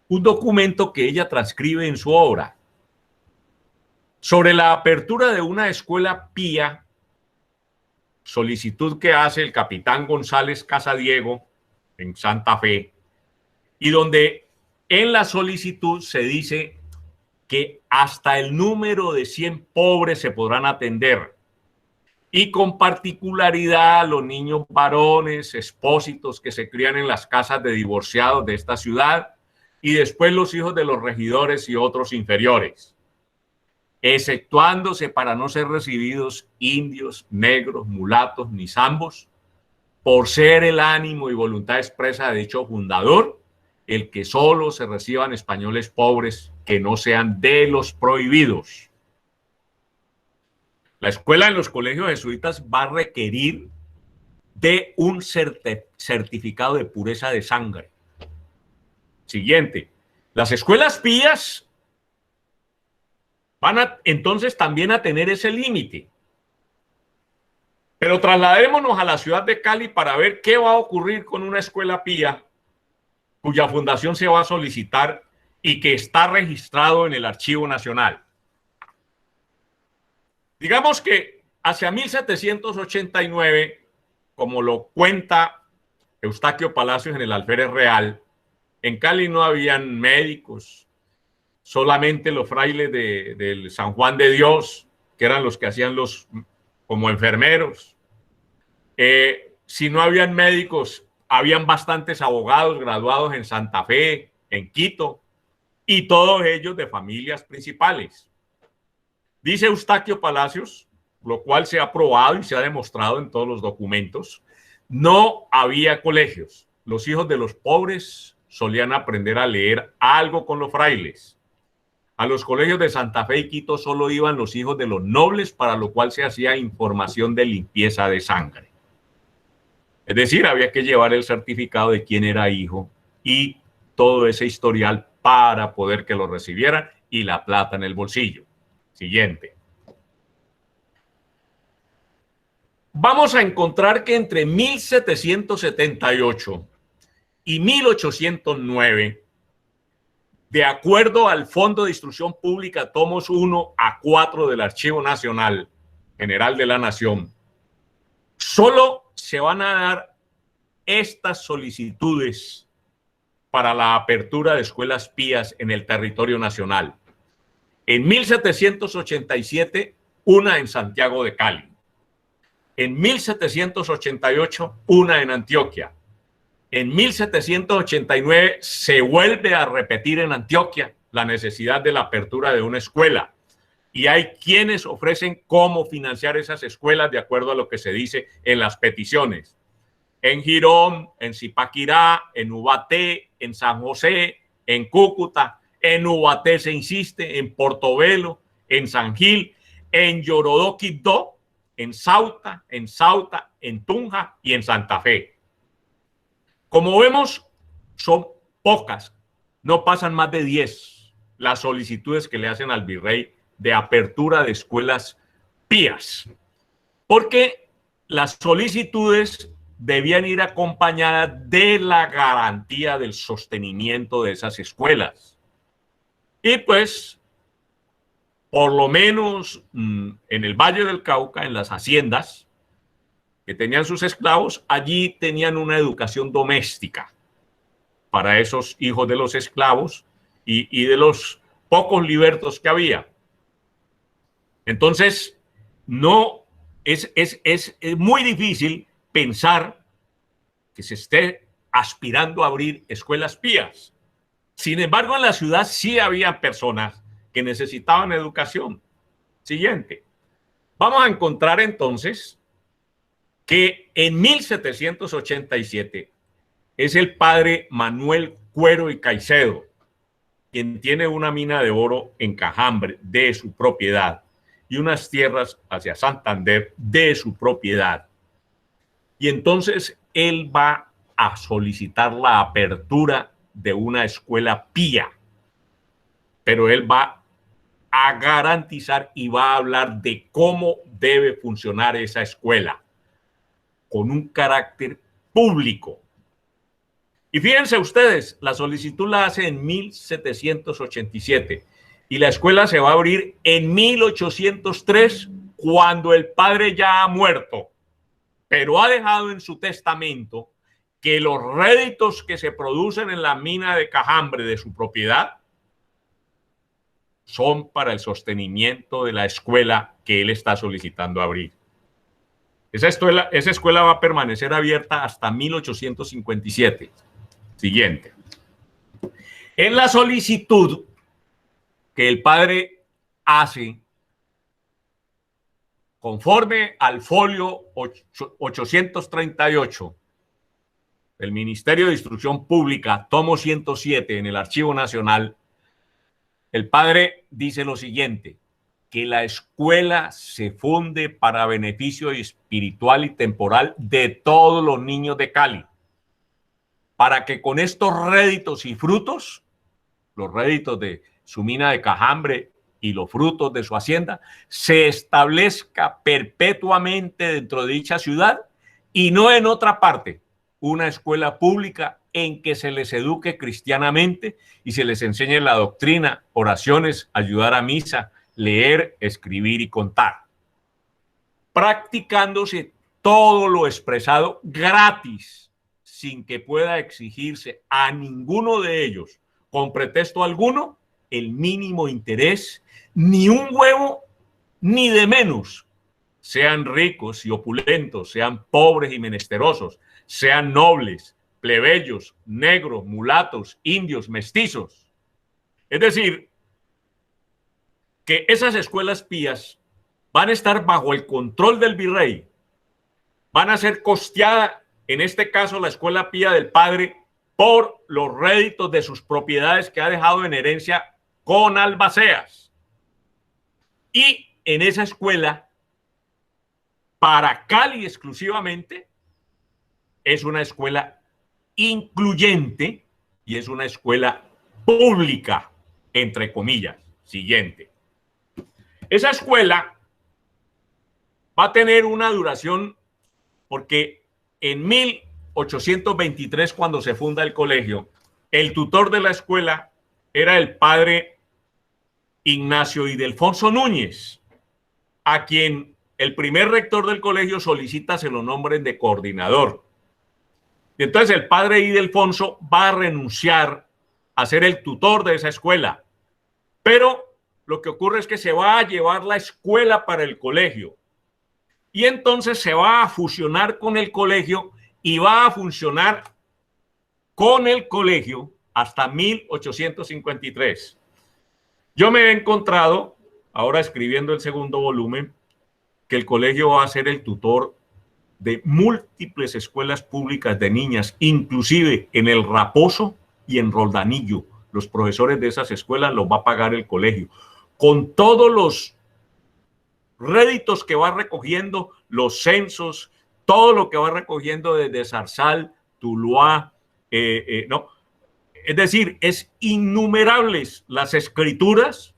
un documento que ella transcribe en su obra sobre la apertura de una escuela pía, solicitud que hace el capitán González Casadiego en Santa Fe, y donde en la solicitud se dice que hasta el número de 100 pobres se podrán atender, y con particularidad los niños varones, expósitos que se crían en las casas de divorciados de esta ciudad, y después los hijos de los regidores y otros inferiores, exceptuándose para no ser recibidos indios, negros, mulatos ni zambos, por ser el ánimo y voluntad expresa de dicho fundador, el que solo se reciban españoles pobres que no sean de los prohibidos. La escuela en los colegios jesuitas va a requerir de un certificado de pureza de sangre. Siguiente. Las escuelas pías van entonces también a tener ese límite. Pero trasladémonos a la ciudad de Cali para ver qué va a ocurrir con una escuela pía cuya fundación se va a solicitar y que está registrado en el Archivo Nacional. Digamos que hacia 1789, como lo cuenta Eustaquio Palacios en el Alférez Real, en Cali no habían médicos, solamente los frailes del San Juan de Dios, que eran los que hacían como enfermeros. Si no habían médicos, habían bastantes abogados graduados en Santa Fe, en Quito, y todos ellos de familias principales. Dice Eustaquio Palacios, lo cual se ha probado y se ha demostrado en todos los documentos, no había colegios. Los hijos de los pobres solían aprender a leer algo con los frailes. A los colegios de Santa Fe y Quito solo iban los hijos de los nobles, para lo cual se hacía información de limpieza de sangre. Es decir, había que llevar el certificado de quién era hijo y todo ese historial para poder que lo recibieran y la plata en el bolsillo. Siguiente. Vamos a encontrar que entre 1778 y 1809, de acuerdo al Fondo de Instrucción Pública, tomos 1 a 4 del Archivo Nacional General de la Nación, solo se van a dar estas solicitudes para la apertura de escuelas pías en el territorio nacional. En 1787, una en Santiago de Cali. En 1788, una en Antioquia. En 1789 se vuelve a repetir en Antioquia la necesidad de la apertura de una escuela. Y hay quienes ofrecen cómo financiar esas escuelas de acuerdo a lo que se dice en las peticiones. En Girón, en Zipaquirá, en Ubaté, en San José, en Cúcuta. En Ubaté se insiste, en Portobelo, en San Gil, en Yorodó, Quibdó, en Sauta, en Tunja y en Santa Fe. Como vemos, son pocas, no pasan más de 10 las solicitudes que le hacen al virrey de apertura de escuelas pías, porque las solicitudes debían ir acompañadas de la garantía del sostenimiento de esas escuelas. Y pues, por lo menos en el Valle del Cauca, en las haciendas que tenían sus esclavos, allí tenían una educación doméstica para esos hijos de los esclavos y de los pocos libertos que había. Entonces, no es muy difícil pensar que se esté aspirando a abrir escuelas pías. Sin embargo, en la ciudad sí había personas que necesitaban educación. Siguiente. Vamos a encontrar entonces que en 1787 es el padre Manuel Cuero y Caicedo quien tiene una mina de oro en Cajambre de su propiedad y unas tierras hacia Santander de su propiedad. Y entonces él va a solicitar la apertura de una escuela pía, pero él va a garantizar y va a hablar de cómo debe funcionar esa escuela con un carácter público. Y fíjense ustedes, la solicitud la hace en 1787 y la escuela se va a abrir en 1803 cuando el padre ya ha muerto, pero ha dejado en su testamento que los réditos que se producen en la mina de Cajambre de su propiedad son para el sostenimiento de la escuela que él está solicitando abrir. Esa escuela va a permanecer abierta hasta 1857. Siguiente. En la solicitud que el padre hace, conforme al folio 838 del Ministerio de Instrucción Pública, tomo 107 en el Archivo Nacional, el padre dice lo siguiente: que la escuela se funde para beneficio espiritual y temporal de todos los niños de Cali, para que con estos réditos y frutos, los réditos de su mina de Cajambre y los frutos de su hacienda, se establezca perpetuamente dentro de dicha ciudad y no en otra parte, una escuela pública en que se les eduque cristianamente y se les enseñe la doctrina, oraciones, ayudar a misa, leer, escribir y contar, practicándose todo lo expresado gratis, sin que pueda exigirse a ninguno de ellos, con pretexto alguno, el mínimo interés, ni un huevo, ni de menos, sean ricos y opulentos, sean pobres y menesterosos, sean nobles, plebeyos, negros, mulatos, indios, mestizos. Es decir, que esas escuelas pías van a estar bajo el control del virrey, van a ser costeadas, en este caso la escuela pía del padre, por los réditos de sus propiedades que ha dejado en herencia con albaceas. Y en esa escuela, para Cali exclusivamente, es una escuela incluyente y es una escuela pública, entre comillas. Siguiente. Esa escuela va a tener una duración, porque en 1823, cuando se funda el colegio, el tutor de la escuela era el padre Ignacio Ildefonso Núñez, a quien el primer rector del colegio solicita se lo nombren de coordinador. Y entonces el padre Ildefonso va a renunciar a ser el tutor de esa escuela. Pero lo que ocurre es que se va a llevar la escuela para el colegio. Y entonces se va a fusionar con el colegio y va a funcionar con el colegio hasta 1853. Yo me he encontrado, ahora escribiendo el segundo volumen, que el colegio va a ser el tutor de múltiples escuelas públicas de niñas, inclusive en El Raposo y en Roldanillo. Los profesores de esas escuelas los va a pagar el colegio, con todos los réditos que va recogiendo, los censos, todo lo que va recogiendo desde Zarzal, Tuluá, no. Es decir, es innumerables las escrituras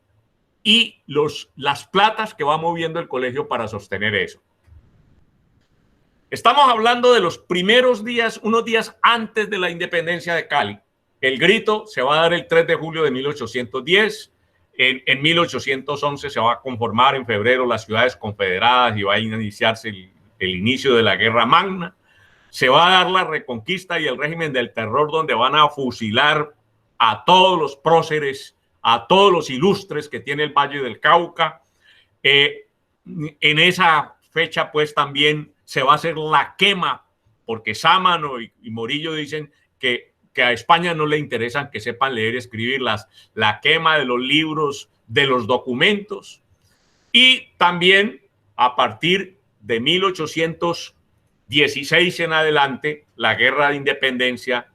y las platas que va moviendo el colegio para sostener eso. Estamos hablando de los primeros días, unos días antes de la independencia de Cali. El grito se va a dar el 3 de julio de 1810. En 1811 se va a conformar en febrero las ciudades confederadas y va a iniciarse el inicio de la Guerra Magna. Se va a dar la Reconquista y el régimen del terror, donde van a fusilar a todos los próceres, a todos los ilustres que tiene el Valle del Cauca. En esa fecha, pues, también se va a hacer la quema, porque Sámano y Morillo dicen que a España no le interesan que sepan leer y escribir, la quema de los libros, de los documentos, y también a partir de 1816 en adelante, la guerra de independencia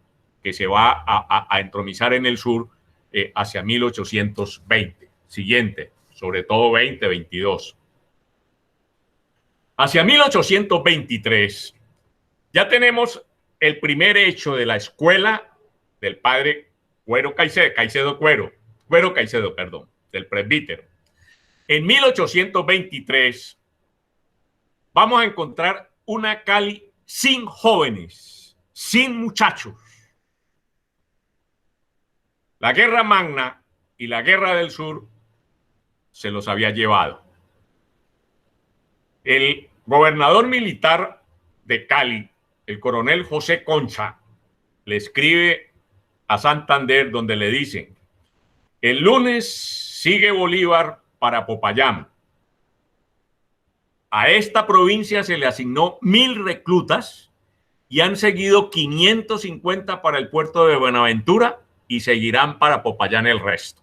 que se va a entromisar en el sur hacia 1820, siguiente, sobre todo 20, 22. Hacia 1823 ya tenemos el primer hecho de la escuela del padre Cuero Caicedo, del presbítero. En 1823 vamos a encontrar una Cali sin jóvenes, sin muchachos. La Guerra Magna y la Guerra del Sur se los había llevado. El gobernador militar de Cali, el coronel José Concha, le escribe a Santander donde le dicen: el lunes sigue Bolívar para Popayán. A esta provincia se le asignó 1000 reclutas y han seguido 550 para el puerto de Buenaventura y seguirán para Popayán el resto.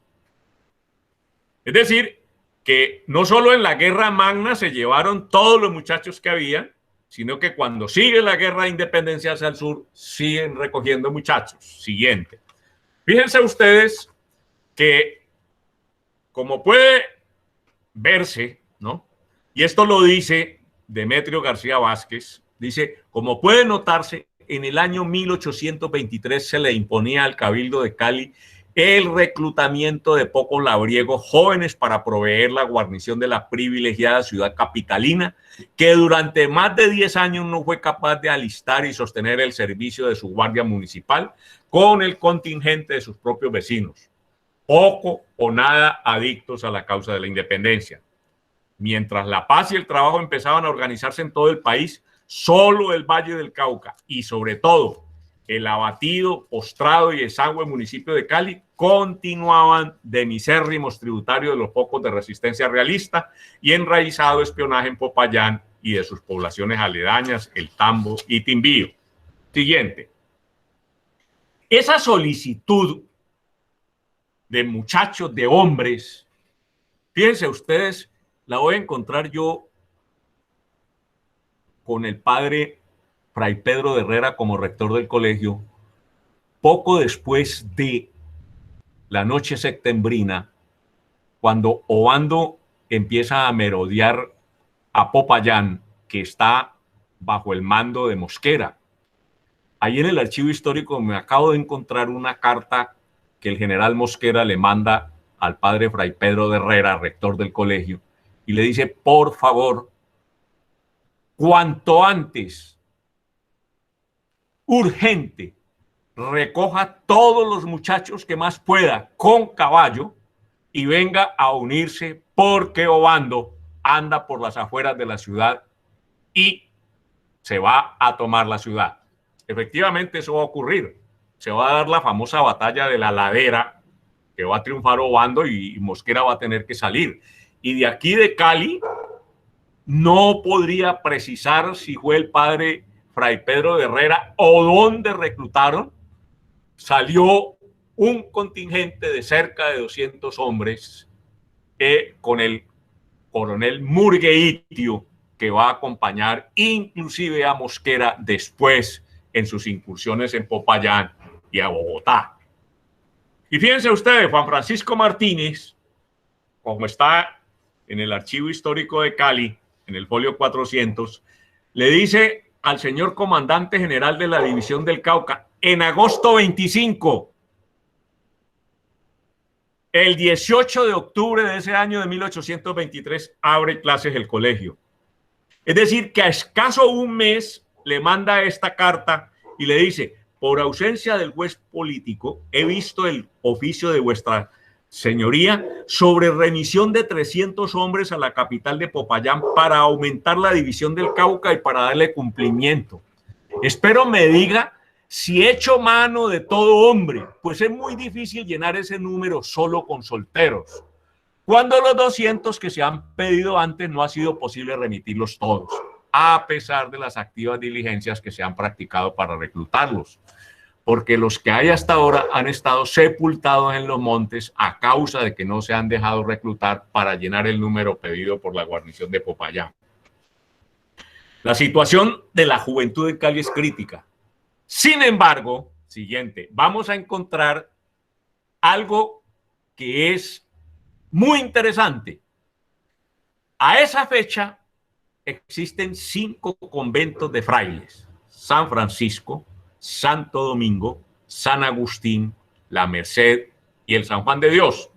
Es decir, que no solo en la Guerra Magna se llevaron todos los muchachos que había, sino que cuando sigue la Guerra de Independencia hacia el sur, siguen recogiendo muchachos. Siguiente. Fíjense ustedes que, como puede verse, ¿no? Y esto lo dice Demetrio García Vázquez, dice, como puede notarse, en el año 1823 se le imponía al Cabildo de Cali el reclutamiento de pocos labriegos jóvenes para proveer la guarnición de la privilegiada ciudad capitalina, que durante más de 10 años no fue capaz de alistar y sostener el servicio de su guardia municipal con el contingente de sus propios vecinos, poco o nada adictos a la causa de la independencia. Mientras la paz y el trabajo empezaban a organizarse en todo el país, solo el Valle del Cauca y sobre todo el abatido, postrado y exangüe municipio de Cali continuaban de misérrimos tributarios de los pocos de resistencia realista y enraizado espionaje en Popayán y de sus poblaciones aledañas, El Tambo y Timbío. Siguiente. Esa solicitud de muchachos, de hombres, fíjense ustedes, la voy a encontrar yo con el padre Fray Pedro de Herrera como rector del colegio, poco después de la noche septembrina, cuando Obando empieza a merodear a Popayán, que está bajo el mando de Mosquera. Ahí en el archivo histórico me acabo de encontrar una carta que el general Mosquera le manda al padre Fray Pedro de Herrera, rector del colegio, y le dice, por favor, cuanto antes, urgente, recoja todos los muchachos que más pueda con caballo y venga a unirse porque Obando anda por las afueras de la ciudad y se va a tomar la ciudad. Efectivamente, eso va a ocurrir. Se va a dar la famosa batalla de la ladera, que va a triunfar Obando y Mosquera va a tener que salir. Y de aquí de Cali no podría precisar si fue el padre Fray Pedro de Herrera o dónde reclutaron. Salió un contingente de cerca de 200 hombres con el coronel Murgueitio, que va a acompañar inclusive a Mosquera después en sus incursiones en Popayán y a Bogotá. Y fíjense ustedes, Juan Francisco Martínez, como está en el archivo histórico de Cali, en el folio 400, le dice al señor comandante general de la división del Cauca, en agosto 25, el 18 de octubre de ese año de 1823, abre clases el colegio. Es decir, que a escaso un mes le manda esta carta y le dice, por ausencia del juez político, he visto el oficio de vuestra señoría sobre remisión de 300 hombres a la capital de Popayán para aumentar la división del Cauca y para darle cumplimiento. Espero me diga si echo mano de todo hombre, pues es muy difícil llenar ese número solo con solteros, cuando los 200 que se han pedido antes no ha sido posible remitirlos todos, a pesar de las activas diligencias que se han practicado para reclutarlos. porque los que hay hasta ahora han estado sepultados en los montes a causa de que no se han dejado reclutar para llenar el número pedido por la guarnición de Popayán. La situación de la juventud en Cali es crítica. Sin embargo, siguiente, vamos a encontrar algo que es muy interesante. A esa fecha existen 5 conventos de frailes: San Francisco, Santo Domingo, San Agustín, La Merced y el San Juan de Dios,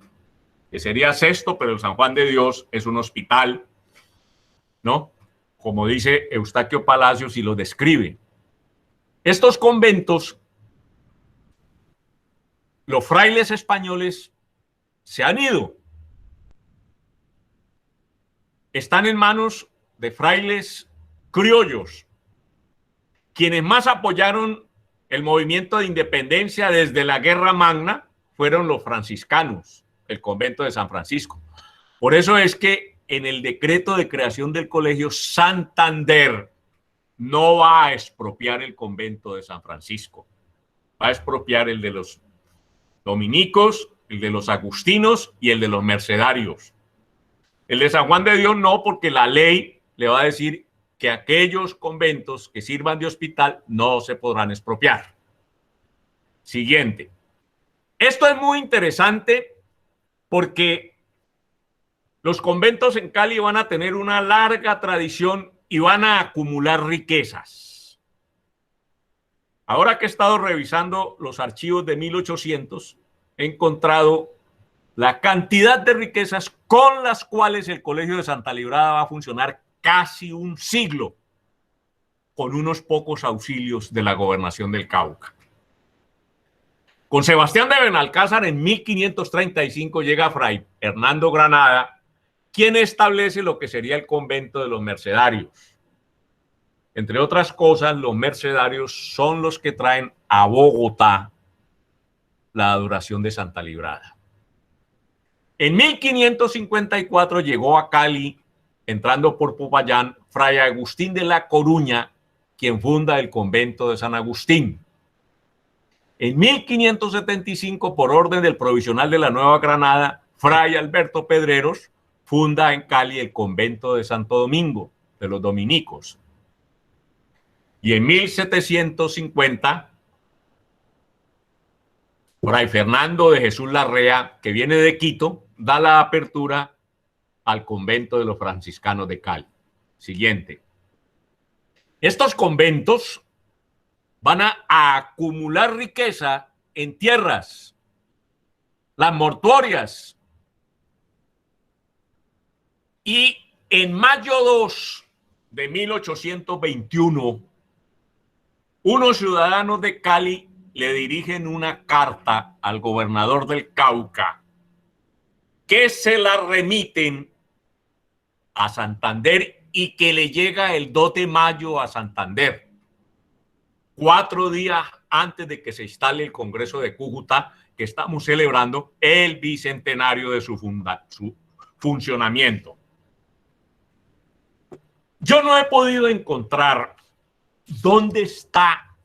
que sería sexto, pero el San Juan de Dios es un hospital, ¿no? Como dice Eustaquio Palacios y lo describe. Estos conventos, los frailes españoles se han ido. Están en manos de frailes criollos, quienes más apoyaron el movimiento de independencia desde la Guerra Magna fueron los franciscanos, el convento de San Francisco. Por eso es que en el decreto de creación del colegio, Santander no va a expropiar el convento de San Francisco, va a expropiar el de los dominicos, el de los agustinos y el de los mercedarios. El de San Juan de Dios no, porque la ley le va a decir que aquellos conventos que sirvan de hospital no se podrán expropiar. Siguiente. Esto es muy interesante porque los conventos en Cali van a tener una larga tradición y van a acumular riquezas. Ahora que he estado revisando los archivos de 1800, he encontrado la cantidad de riquezas con las cuales el Colegio de Santa Librada va a funcionar casi un siglo, con unos pocos auxilios de la gobernación del Cauca. Con Sebastián de Benalcázar en 1535 llega Fray Hernando Granada, quien establece lo que sería el convento de los mercedarios. Entre otras cosas, los mercedarios son los que traen a Bogotá la adoración de Santa Librada. En 1554 llegó a Cali, entrando por Popayán, Fray Agustín de la Coruña, quien funda el convento de San Agustín. En 1575, por orden del provisional de la Nueva Granada, Fray Alberto Pedreros funda en Cali el convento de Santo Domingo, de los dominicos. Y en 1750, Fray Fernando de Jesús Larrea, que viene de Quito, da la apertura al convento de los franciscanos de Cali. Siguiente. Estos conventos van a acumular riqueza en tierras, las mortuorias. Y en mayo 2 de 1821, unos ciudadanos de Cali le dirigen una carta al gobernador del Cauca que se la remiten a Santander y que le llega el 2 de mayo a Santander, 4 días antes de que se instale el Congreso de Cúcuta, que estamos celebrando el bicentenario de su funcionamiento. Yo no he podido encontrar dónde está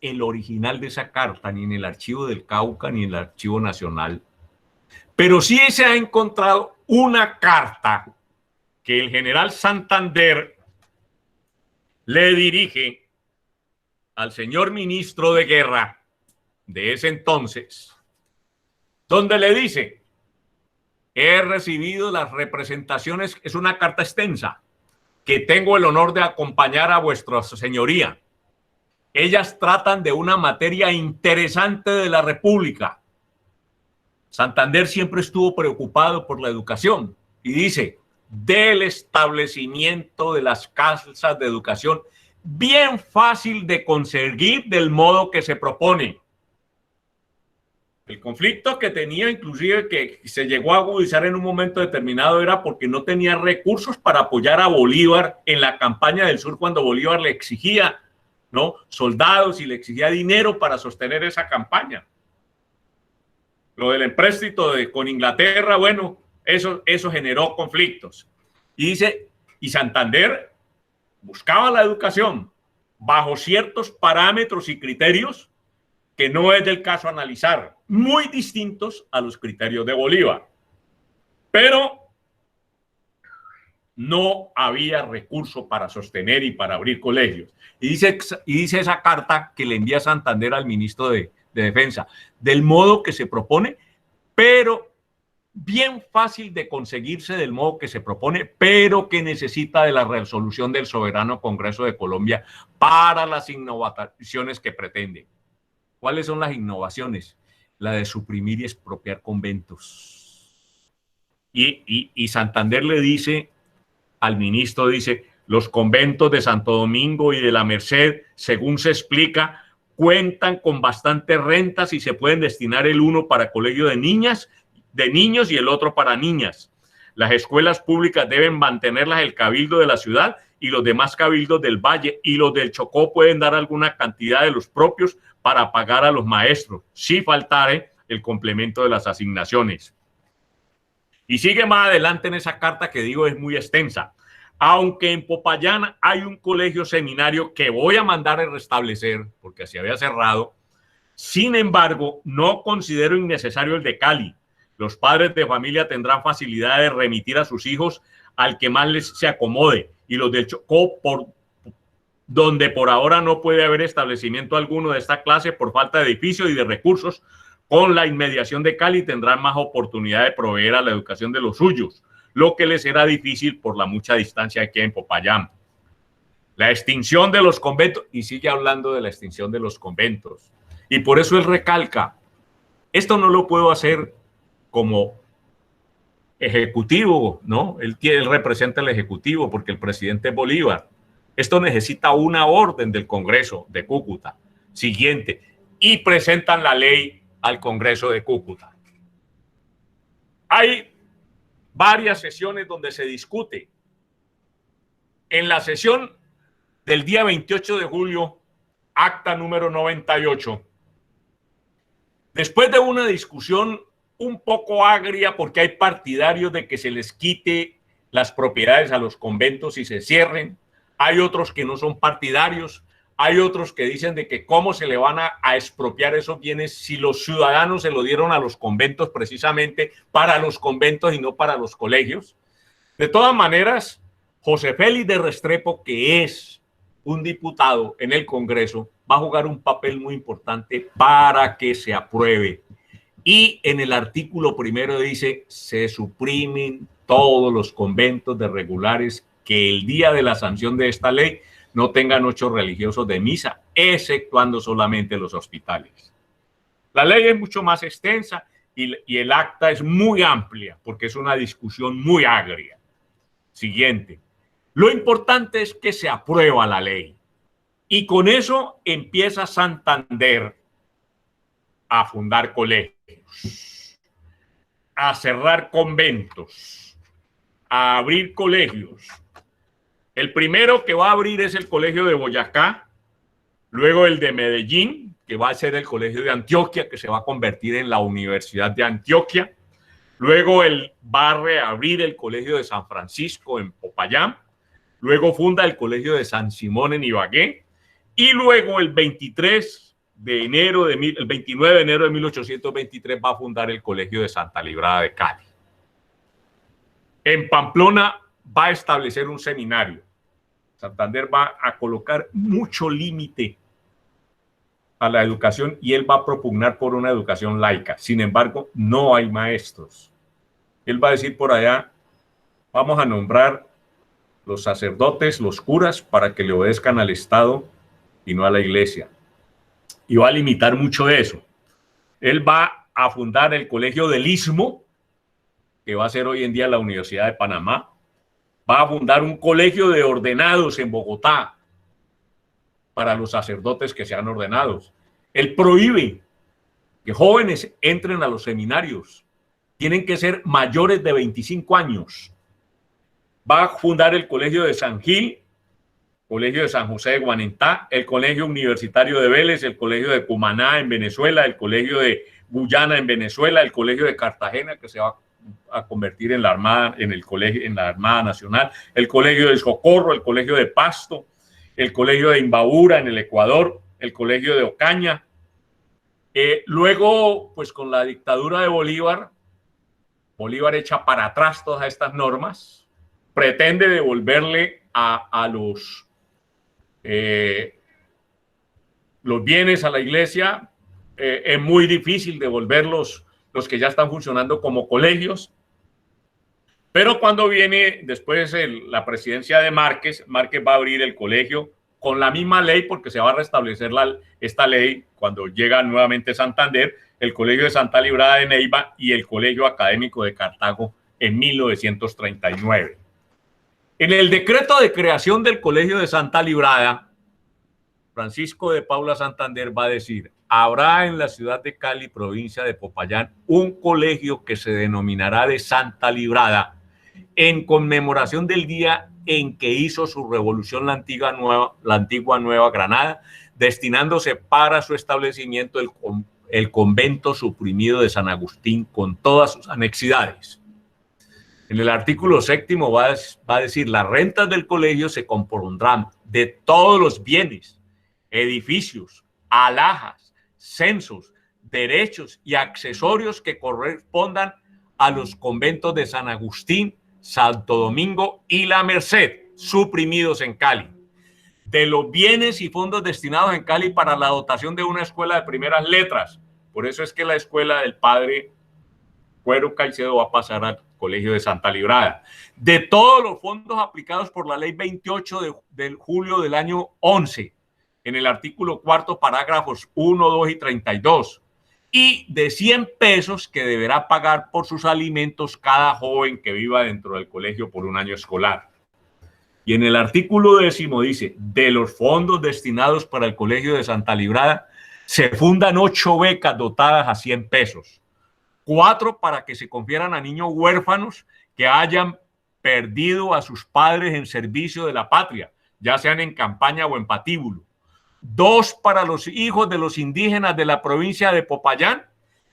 el original de esa carta, ni en el archivo del Cauca, ni en el archivo nacional. Pero sí se ha encontrado una carta que el general Santander le dirige al señor ministro de guerra de ese entonces, donde le dice: he recibido las representaciones, es una carta extensa, que tengo el honor de acompañar a vuestra señoría. Ellas tratan de una materia interesante de la República. Santander siempre estuvo preocupado por la educación y dice: del establecimiento de las casas de educación, bien fácil de conseguir del modo que se propone. El conflicto que tenía, inclusive que se llegó a agudizar en un momento determinado, era porque no tenía recursos para apoyar a Bolívar en la campaña del sur, cuando Bolívar le exigía, ¿no?, soldados y le exigía dinero para sostener esa campaña. Lo del empréstito con Inglaterra, bueno, eso generó conflictos. Y dice, y Santander buscaba la educación bajo ciertos parámetros y criterios que no es del caso analizar, muy distintos a los criterios de Bolívar. Pero no había recurso para sostener y para abrir colegios. Y dice esa carta que le envía Santander al ministro de Defensa, del modo que se propone, pero bien fácil de conseguirse del modo que se propone, pero que necesita de la resolución del soberano Congreso de Colombia para las innovaciones que pretende. ¿Cuáles son las innovaciones? La de suprimir y expropiar conventos. Y Santander le dice al ministro, dice, los conventos de Santo Domingo y de la Merced, según se explica, cuentan con bastantes rentas y se pueden destinar el uno para colegio de niños y el otro para niñas. Las escuelas públicas deben mantenerlas el cabildo de la ciudad y los demás cabildos del valle, y los del Chocó pueden dar alguna cantidad de los propios para pagar a los maestros, si faltare el complemento de las asignaciones. Y sigue más adelante en esa carta que digo es muy extensa. Aunque en Popayán hay un colegio seminario que voy a mandar a restablecer, porque se había cerrado, sin embargo, no considero innecesario el de Cali. Los padres de familia tendrán facilidad de remitir a sus hijos al que más les se acomode, y los del Chocó, donde por ahora no puede haber establecimiento alguno de esta clase por falta de edificios y de recursos, con la inmediación de Cali tendrán más oportunidad de proveer a la educación de los suyos, lo que les será difícil por la mucha distancia aquí en Popayán. La extinción de los conventos, y sigue hablando de la extinción de los conventos, y por eso él recalca, esto no lo puedo hacer como ejecutivo, ¿no? Él representa el ejecutivo porque el presidente es Bolívar. Esto necesita una orden del Congreso de Cúcuta. Siguiente, y presentan la ley al Congreso de Cúcuta. Hay varias sesiones donde se discute. En la sesión del día 28 de julio, acta número 98, después de una discusión un poco agria porque hay partidarios de que se les quite las propiedades a los conventos y se cierren, hay otros que no son partidarios, hay otros que dicen de que cómo se le van a expropiar esos bienes si los ciudadanos se lo dieron a los conventos precisamente para los conventos y no para los colegios. De todas maneras, José Félix de Restrepo, que es un diputado en el Congreso, va a jugar un papel muy importante para que se apruebe. Y en el artículo primero dice, se suprimen todos los conventos de regulares que el día de la sanción de esta ley no tengan 8 religiosos de misa, exceptuando solamente los hospitales. La ley es mucho más extensa y el acta es muy amplia porque es una discusión muy agria. Siguiente. Lo importante es que se aprueba la ley y con eso empieza Santander a fundar colegios, a cerrar conventos, a abrir colegios. El primero que va a abrir es el Colegio de Boyacá, luego el de Medellín, que va a ser el Colegio de Antioquia, que se va a convertir en la Universidad de Antioquia. Luego él va a reabrir el Colegio de San Francisco en Popayán. Luego funda el Colegio de San Simón en Ibagué. Y luego el 29 de enero de 1823 va a fundar el Colegio de Santa Librada de Cali. En Pamplona va a establecer un seminario. Santander va a colocar mucho límite a la educación y él va a propugnar por una educación laica. Sin embargo, no hay maestros. Él va a decir por allá, vamos a nombrar los sacerdotes, los curas, para que le obedezcan al Estado y no a la iglesia. Y va a limitar mucho eso. Él va a fundar el Colegio del Istmo, que va a ser hoy en día la Universidad de Panamá. Va a fundar un colegio de ordenados en Bogotá para los sacerdotes que sean ordenados. Él prohíbe que jóvenes entren a los seminarios. Tienen que ser mayores de 25 años. Va a fundar el Colegio de San Gil, Colegio de San José de Guanentá, el Colegio Universitario de Vélez, el Colegio de Cumaná en Venezuela, el Colegio de Guyana en Venezuela, el Colegio de Cartagena, que se va a convertir en la Armada, en la Armada Nacional, el Colegio de Socorro, el Colegio de Pasto, el Colegio de Imbabura en el Ecuador, el Colegio de Ocaña, Luego, pues con la dictadura de Bolívar, Bolívar echa para atrás todas estas normas, pretende devolverle a los bienes a la iglesia. Es muy difícil devolverlos los que ya están funcionando como colegios. Pero cuando viene después la presidencia de Márquez, Márquez va a abrir el colegio con la misma ley, porque se va a restablecer esta ley cuando llega nuevamente Santander, el Colegio de Santa Librada de Neiva y el Colegio Académico de Cartago en 1939. En el decreto de creación del Colegio de Santa Librada, Francisco de Paula Santander va a decir: habrá en la ciudad de Cali, provincia de Popayán, un colegio que se denominará de Santa Librada, en conmemoración del día en que hizo su revolución la antigua Nueva Granada, destinándose para su establecimiento el convento suprimido de San Agustín con todas sus anexidades. En el artículo 7º va a decir: las rentas del colegio se compondrán de todos los bienes, edificios, alhajas, censos, derechos y accesorios que correspondan a los conventos de San Agustín, Santo Domingo y La Merced, suprimidos en Cali. De los bienes y fondos destinados en Cali para la dotación de una escuela de primeras letras. Por eso es que la escuela del padre Cuero Caicedo va a pasar al Colegio de Santa Librada. De todos los fondos aplicados por la ley 28 de julio del año 11, en el artículo 4º, parágrafos 1, 2 y 32. Y de 100 pesos que deberá pagar por sus alimentos cada joven que viva dentro del colegio por un año escolar. Y en el artículo 10º dice: de los fondos destinados para el Colegio de Santa Librada se fundan 8 becas dotadas a 100 pesos. 4 para que se confieran a niños huérfanos que hayan perdido a sus padres en servicio de la patria, ya sean en campaña o en patíbulo. 2 para los hijos de los indígenas de la provincia de Popayán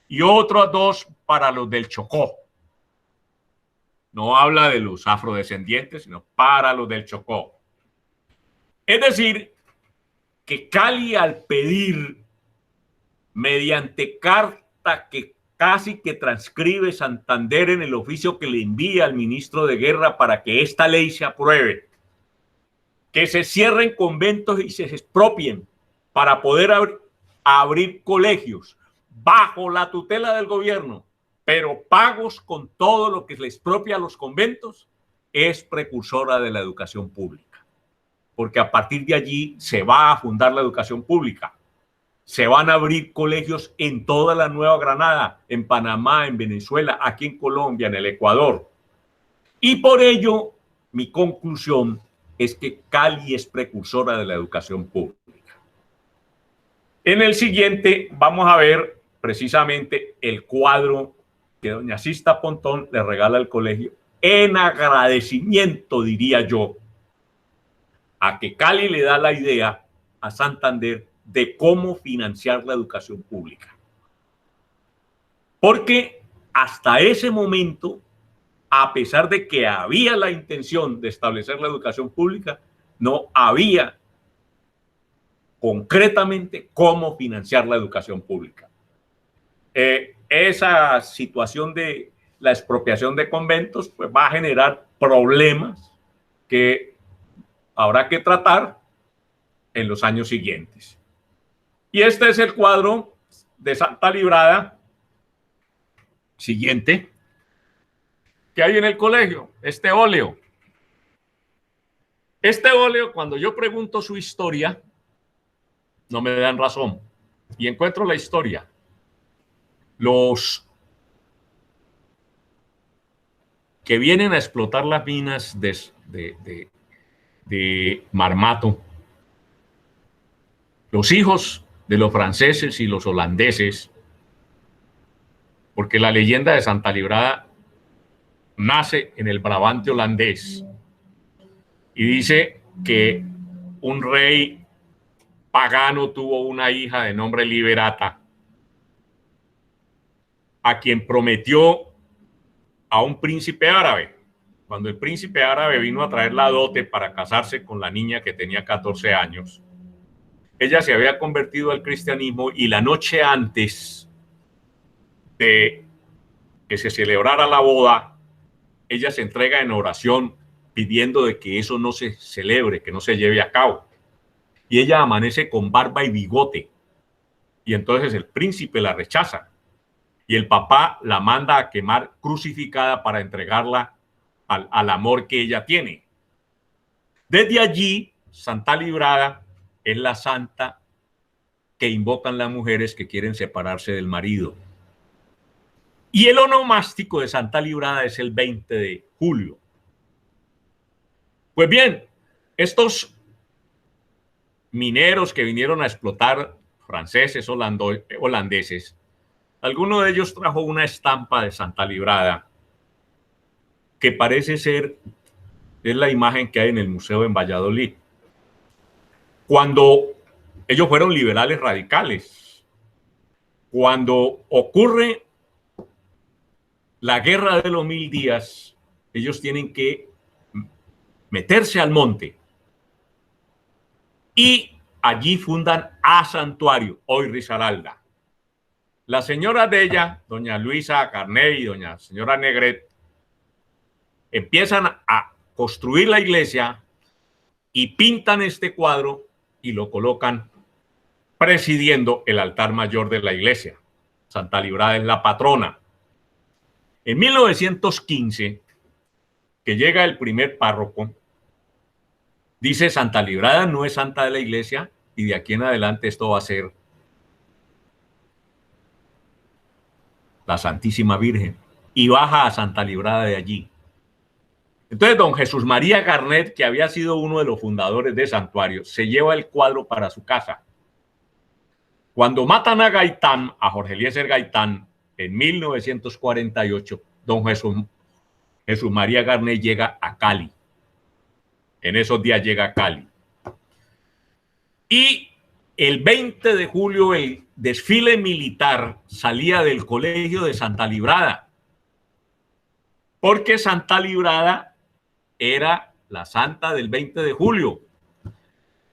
y otros 2 para los del Chocó. No habla de los afrodescendientes, sino para los del Chocó. Es decir, que Cali, al pedir mediante carta que casi que transcribe Santander en el oficio que le envía al ministro de Guerra para que esta ley se apruebe, que se cierren conventos y se expropien para poder abrir colegios bajo la tutela del gobierno, pero pagos con todo lo que le expropia a los conventos, es precursora de la educación pública. Porque a partir de allí se va a fundar la educación pública. Se van a abrir colegios en toda la Nueva Granada, en Panamá, en Venezuela, aquí en Colombia, en el Ecuador. Y por ello, mi conclusión es que Cali es precursora de la educación pública. En el siguiente vamos a ver precisamente el cuadro que doña Sista Pontón le regala al colegio en agradecimiento, diría yo, a que Cali le da la idea a Santander de cómo financiar la educación pública. Porque hasta ese momento, a pesar de que había la intención de establecer la educación pública, no había concretamente cómo financiar la educación pública. Esa situación de la expropiación de conventos pues va a generar problemas que habrá que tratar en los años siguientes. Y este es el cuadro de Santa Librada siguiente que hay en el colegio, este óleo. Este óleo, cuando yo pregunto su historia, no me dan razón. Y encuentro la historia. Los que vienen a explotar las minas de Marmato, los hijos de los franceses y los holandeses, porque la leyenda de Santa Librada nace en el Brabante holandés y dice que un rey pagano tuvo una hija de nombre Liberata, a quien prometió a un príncipe árabe. Cuando el príncipe árabe vino a traer la dote para casarse con la niña que tenía 14 años, ella se había convertido al cristianismo y la noche antes de que se celebrara la boda, ella se entrega en oración pidiendo de que eso no se celebre, que no se lleve a cabo. Y ella amanece con barba y bigote. Y entonces el príncipe la rechaza. Y el papá la manda a quemar crucificada para entregarla al amor que ella tiene. Desde allí, Santa Librada es la santa que invocan las mujeres que quieren separarse del marido. Y el onomástico de Santa Librada es el 20 de julio. Pues bien, estos mineros que vinieron a explotar, franceses, holandeses, alguno de ellos trajo una estampa de Santa Librada que parece ser, es la imagen que hay en el museo en Valladolid. Cuando ellos fueron liberales radicales, cuando ocurre la guerra de los 1000 días, ellos tienen que meterse al monte y allí fundan a Santuario, hoy Risaralda. La señora de ella, doña Luisa Carné y doña señora Negret, empiezan a construir la iglesia y pintan este cuadro y lo colocan presidiendo el altar mayor de la iglesia. Santa Librada es la patrona. En 1915, que llega el primer párroco, dice: Santa Librada no es santa de la iglesia y de aquí en adelante esto va a ser la Santísima Virgen. Y baja a Santa Librada de allí. Entonces don Jesús María Garnet, que había sido uno de los fundadores de Santuario, se lleva el cuadro para su casa. Cuando matan a Gaitán, a Jorge Eliezer Gaitán, en 1948, don Jesús María Garnet llega a Cali. En esos días llega a Cali. Y el 20 de julio el desfile militar salía del colegio de Santa Librada, porque Santa Librada era la santa del 20 de julio.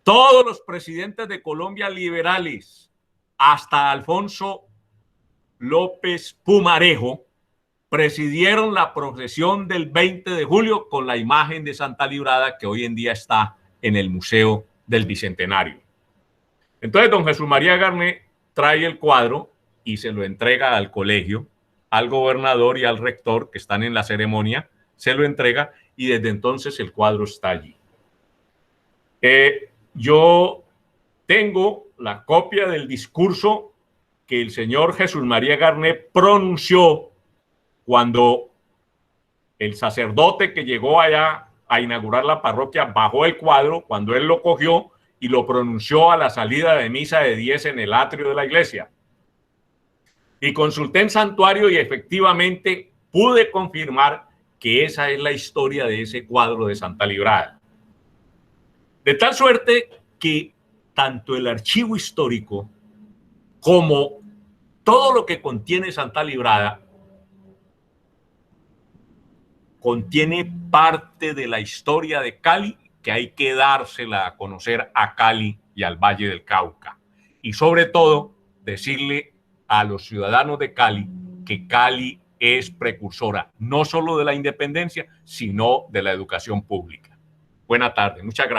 Todos los presidentes de Colombia liberales, hasta Alfonso López Pumarejo, presidieron la procesión del 20 de julio con la imagen de Santa Librada que hoy en día está en el Museo del Bicentenario. Entonces don Jesús María Garnet trae el cuadro y se lo entrega al colegio, al gobernador y al rector que están en la ceremonia, se lo entrega y desde entonces el cuadro está allí. Yo tengo la copia del discurso que el señor Jesús María Garnet pronunció cuando el sacerdote que llegó allá a inaugurar la parroquia bajó el cuadro, cuando él lo cogió y lo pronunció a la salida de misa de 10 en el atrio de la iglesia. Y consulté en Santuario y efectivamente pude confirmar que esa es la historia de ese cuadro de Santa Librada. De tal suerte que tanto el archivo histórico como todo lo que contiene Santa Librada contiene parte de la historia de Cali que hay que dársela a conocer a Cali y al Valle del Cauca. Y sobre todo, decirle a los ciudadanos de Cali que Cali es precursora no solo de la independencia, sino de la educación pública. Buena tarde, muchas gracias.